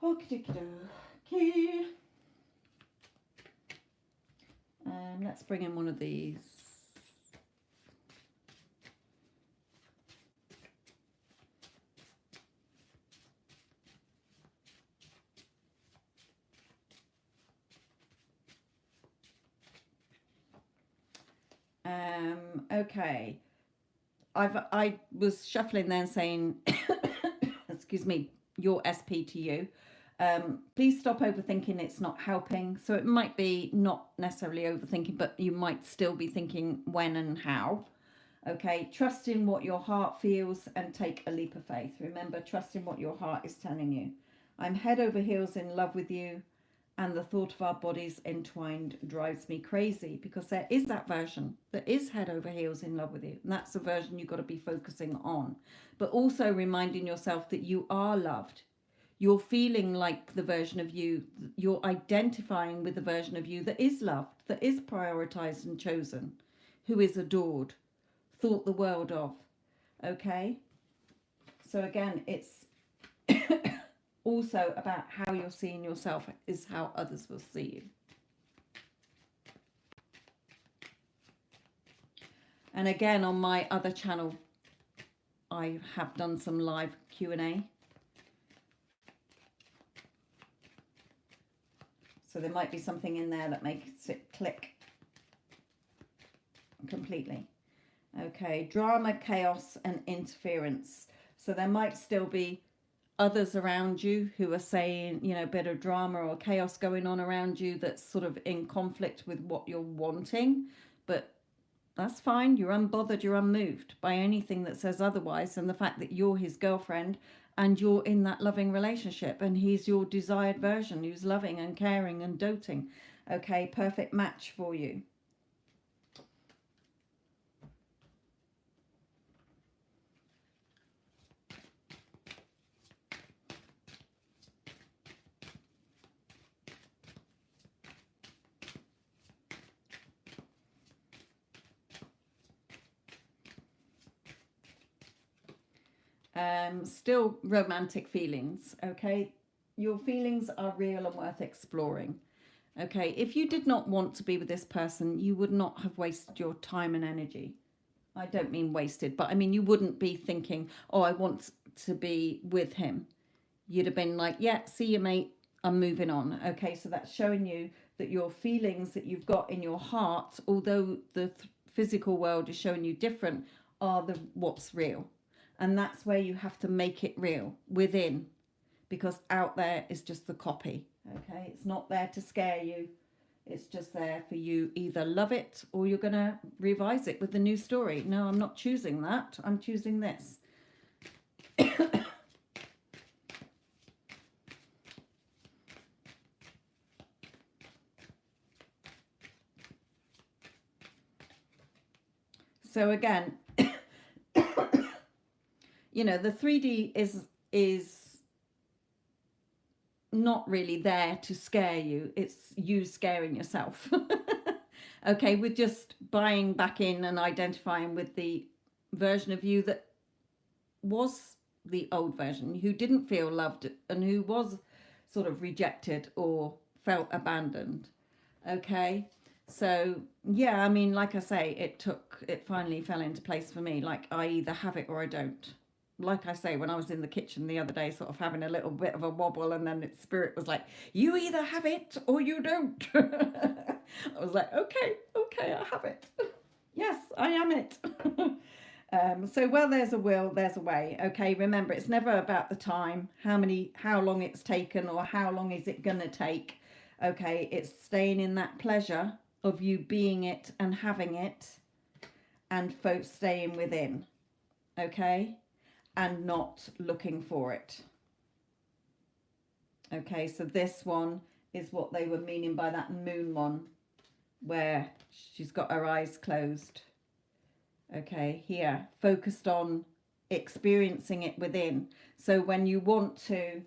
Okay. Let's bring in one of these. Okay. I was shuffling there and saying, excuse me, your SP to you. Please stop overthinking. It's not helping. So it might be not necessarily overthinking, but you might still be thinking when and how. Okay, trust in what your heart feels and take a leap of faith. Remember, trust in what your heart is telling you. I'm head over heels in love with you, and the thought of our bodies entwined drives me crazy, because there is that version that is head over heels in love with you, and that's the version you've got to be focusing on. But also reminding yourself that you are loved. You're feeling like the version of you, you're identifying with the version of you that is loved, that is prioritized and chosen, who is adored, thought the world of. Okay, so again, it's also about how you're seeing yourself is how others will see you. And again, on my other channel, I have done some live Q&A. So there might be something in there that makes it click completely. Okay, drama, chaos, and interference. So there might still be others around you who are saying, a bit of drama or chaos going on around you that's sort of in conflict with what you're wanting. But that's fine. You're unbothered. You're unmoved by anything that says otherwise. And the fact that you're his girlfriend and you're in that loving relationship and he's your desired version who's loving and caring and doting. Okay, perfect match for you. Still romantic feelings. Okay, your feelings are real and worth exploring. Okay, if you did not want to be with this person, you would not have wasted your time and energy. I don't mean wasted, but I mean you wouldn't be thinking, oh, I want to be with him. You'd have been like, yeah, see you, mate, I'm moving on. Okay, so that's showing you that your feelings that you've got in your heart, although the physical world is showing you different, are the what's real. And that's where you have to make it real within, because out there is just the copy. Okay, it's not there to scare you. It's just there for you. Either love it or you're going to revise it with the new story. No, I'm not choosing that. I'm choosing this. So again, the 3D is not really there to scare you. It's you scaring yourself. Okay, with just buying back in and identifying with the version of you that was the old version, who didn't feel loved and who was sort of rejected or felt abandoned. Okay. So yeah, I mean, like I say, it finally fell into place for me. Like, I either have it or I don't. Like I say, when I was in the kitchen the other day, sort of having a little bit of a wobble, and then its spirit was like, you either have it or you don't. I was like, okay, I have it. Yes, I am it. So where there's a will, there's a way. Okay, remember, it's never about the time, how long it's taken, or how long is it gonna take. Okay, it's staying in that pleasure of you being it and having it, and folks staying within. Okay, and not looking for it. Okay, so this one is what they were meaning by that moon one, where she's got her eyes closed. Okay, here, focused on experiencing it within. So when you want to,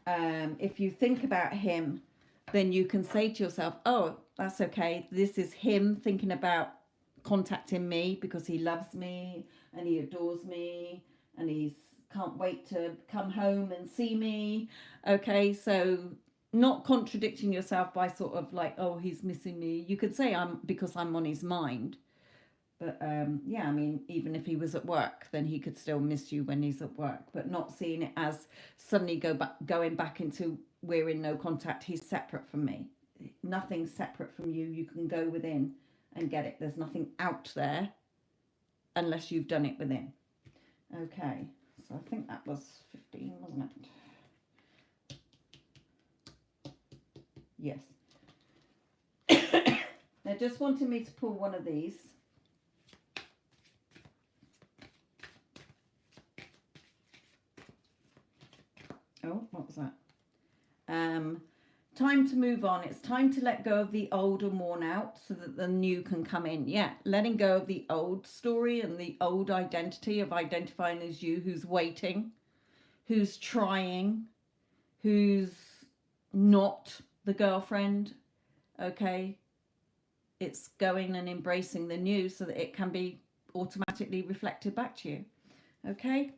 if you think about him, then you can say to yourself, oh, that's okay. This is him thinking about contacting me because he loves me and he adores me and he's can't wait to come home and see me. Okay, so not contradicting yourself by sort of like, oh, he's missing me. You could say because I'm on his mind. But yeah, I mean, even if he was at work, then he could still miss you when he's at work. But not seeing it as suddenly going back into we're in no contact. He's separate from me. Nothing's separate from you. You can go within and get it. There's nothing out there unless you've done it within. Okay, so I think that was 15, wasn't it? Yes. They just wanted me to pull one of these. Oh, what was that? Time to move on. It's time to let go of the old and worn out so that the new can come in. Yeah, letting go of the old story and the old identity of identifying as you, who's waiting, who's trying, who's not the girlfriend. Okay, it's going and embracing the new so that it can be automatically reflected back to you. Okay.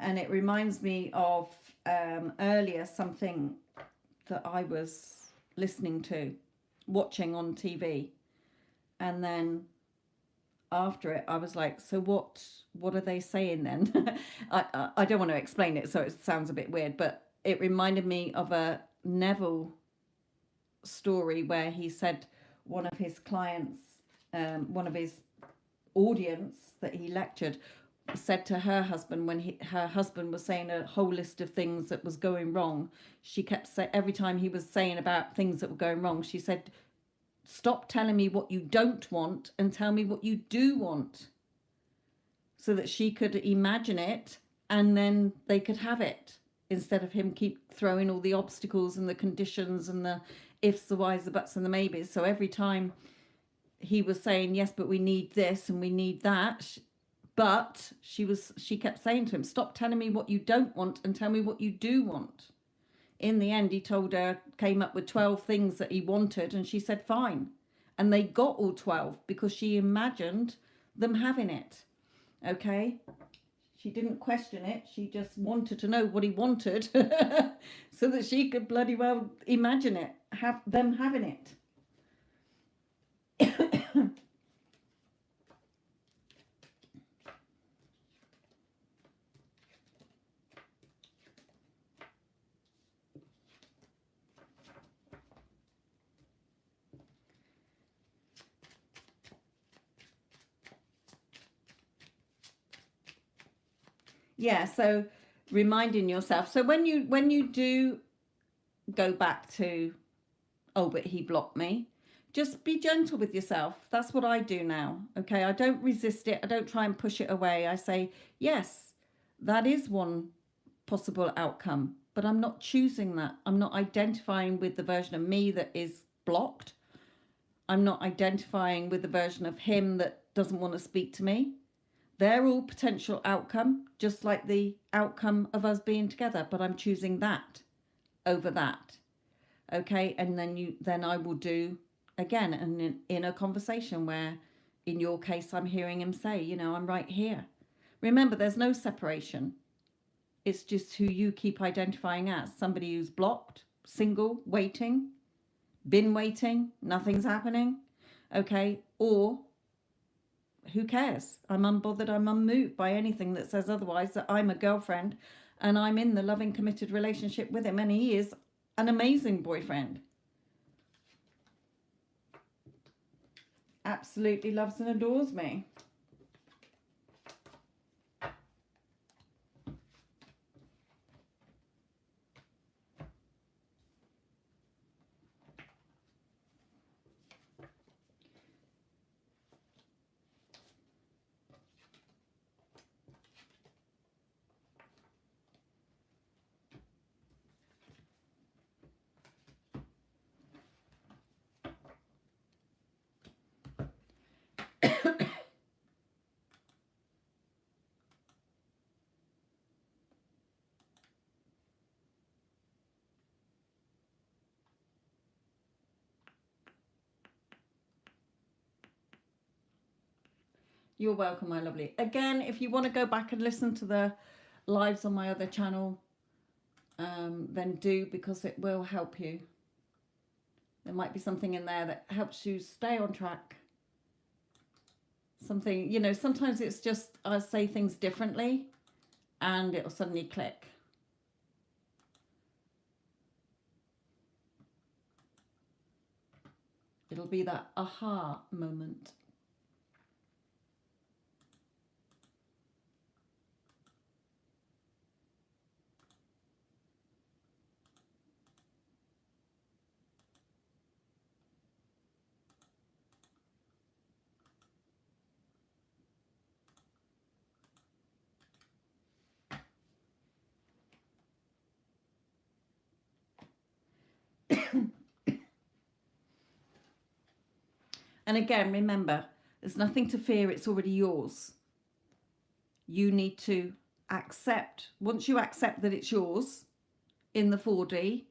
And it reminds me of earlier something that I was listening to, watching on TV, and then after it I was like, so what are they saying then? I don't want to explain it, so it sounds a bit weird, but it reminded me of a Neville story where he said one of his clients, one of his audience that he lectured, said to her husband, when her husband was saying a whole list of things that was going wrong, she kept saying, every time he was saying about things that were going wrong, she said, stop telling me what you don't want and tell me what you do want, so that she could imagine it and then they could have it, instead of him keep throwing all the obstacles and the conditions and the ifs, the whys, the buts and the maybes. So every time he was saying, yes, but we need this and we need that, but she kept saying to him, stop telling me what you don't want and tell me what you do want. In the end, he told her, came up with 12 things that he wanted, and she said fine, and they got all 12 because she imagined them having it. Okay, she didn't question it, she just wanted to know what he wanted so that she could bloody well imagine it, have them having it. Yeah, so reminding yourself. So when you do go back to, oh, but he blocked me, just be gentle with yourself. That's what I do now. Okay, I don't resist it. I don't try and push it away. I say, yes, that is one possible outcome, but I'm not choosing that. I'm not identifying with the version of me that is blocked. I'm not identifying with the version of him that doesn't want to speak to me. They're all potential outcome, just like the outcome of us being together, but I'm choosing that. over that. Okay, and then I will do again in a conversation where, in your case, I'm hearing him say, I'm right here. Remember, there's no separation. It's just who you keep identifying as somebody who's blocked, single, waiting, been waiting, nothing's happening. Okay, or who cares? I'm unbothered, I'm unmoved by anything that says otherwise, that I'm a girlfriend and I'm in the loving, committed relationship with him, and he is an amazing boyfriend. Absolutely loves and adores me. You're welcome, my lovely. Again, if you want to go back and listen to the lives on my other channel, then do, because it will help you. There might be something in there that helps you stay on track. Something, sometimes it's just I say things differently and it'll suddenly click. It'll be that aha moment. And again, remember, there's nothing to fear. It's already yours. You need to accept. Once you accept that it's yours in the 4D,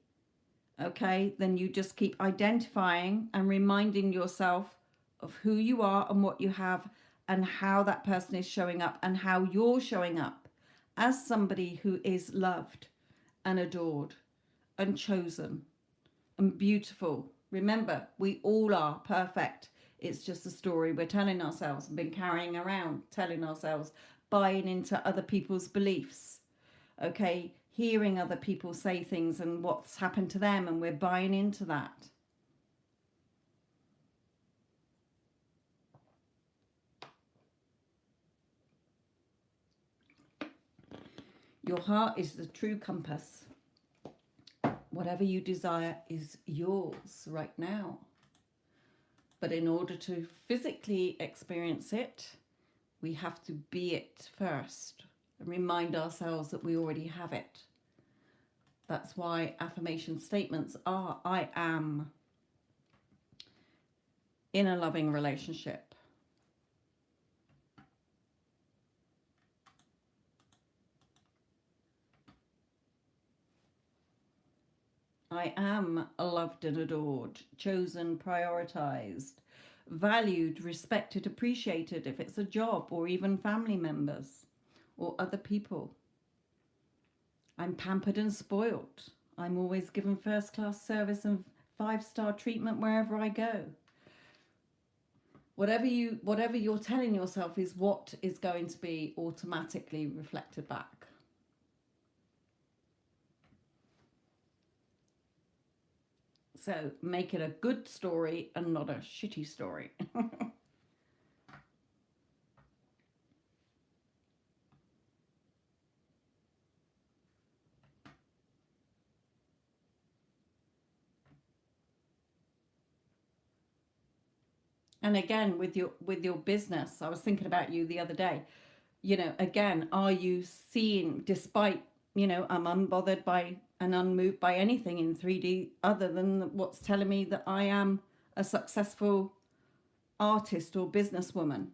okay, then you just keep identifying and reminding yourself of who you are and what you have and how that person is showing up and how you're showing up as somebody who is loved and adored and chosen and beautiful. Remember, we all are perfect. It's just a story we're telling ourselves and been carrying around, telling ourselves, buying into other people's beliefs. Okay, hearing other people say things and what's happened to them, and we're buying into that. Your heart is the true compass. Whatever you desire is yours right now. But in order to physically experience it, we have to be it first and remind ourselves that we already have it. That's why affirmation statements are, I am in a loving relationship. I am loved and adored, chosen, prioritized, valued, respected, appreciated, if it's a job or even family members or other people. I'm pampered and spoiled. I'm always given first-class service and 5-star treatment wherever I go. Whatever you're telling yourself is what is going to be automatically reflected back. So make it a good story and not a shitty story. And again, with your business, I was thinking about you the other day. Again, are you seeing, despite, I'm unbothered by and unmoved by anything in 3D other than what's telling me that I am a successful artist or businesswoman.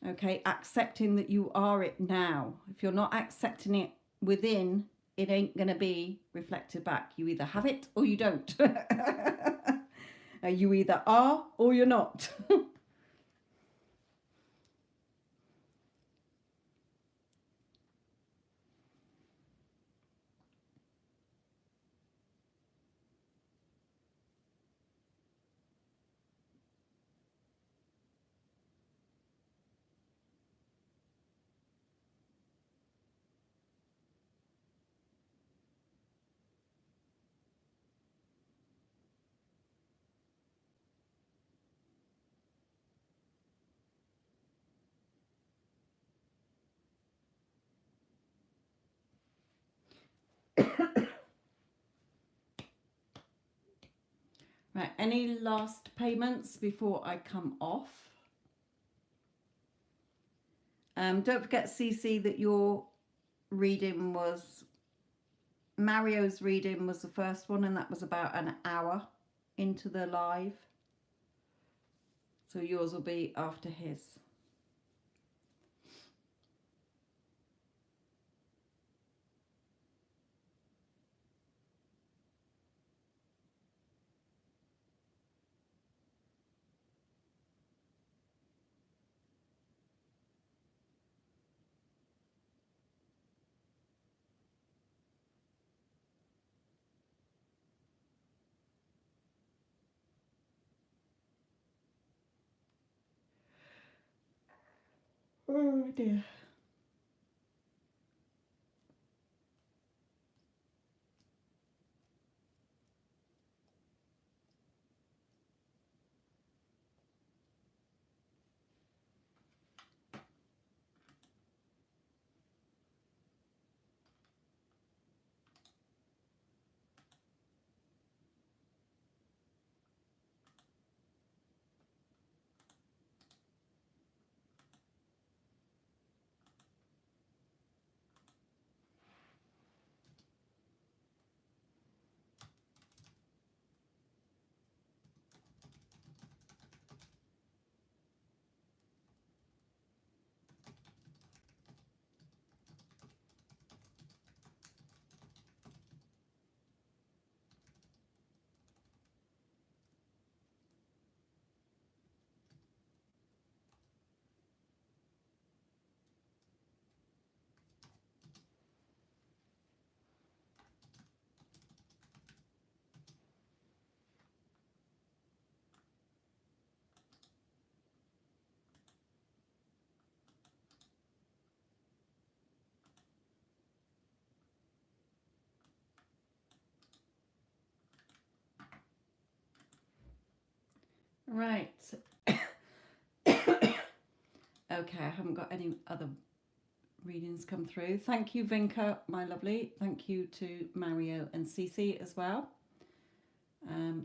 Okay, accepting that you are it now. If you're not accepting it within, it ain't going to be reflected back. You either have it or you don't. You either are or you're not. Right, any last payments before I come off? Don't forget, CC, that your reading was, Mario's reading was the first one, and that was about an hour into the live. So yours will be after his. Oh dear. Right. Okay, I haven't got any other readings come through. Thank you, Vinka, my lovely. Thank you to Mario and Cece as well.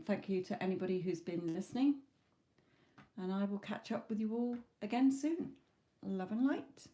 Thank you to anybody who's been listening. And I will catch up with you all again soon. Love and light.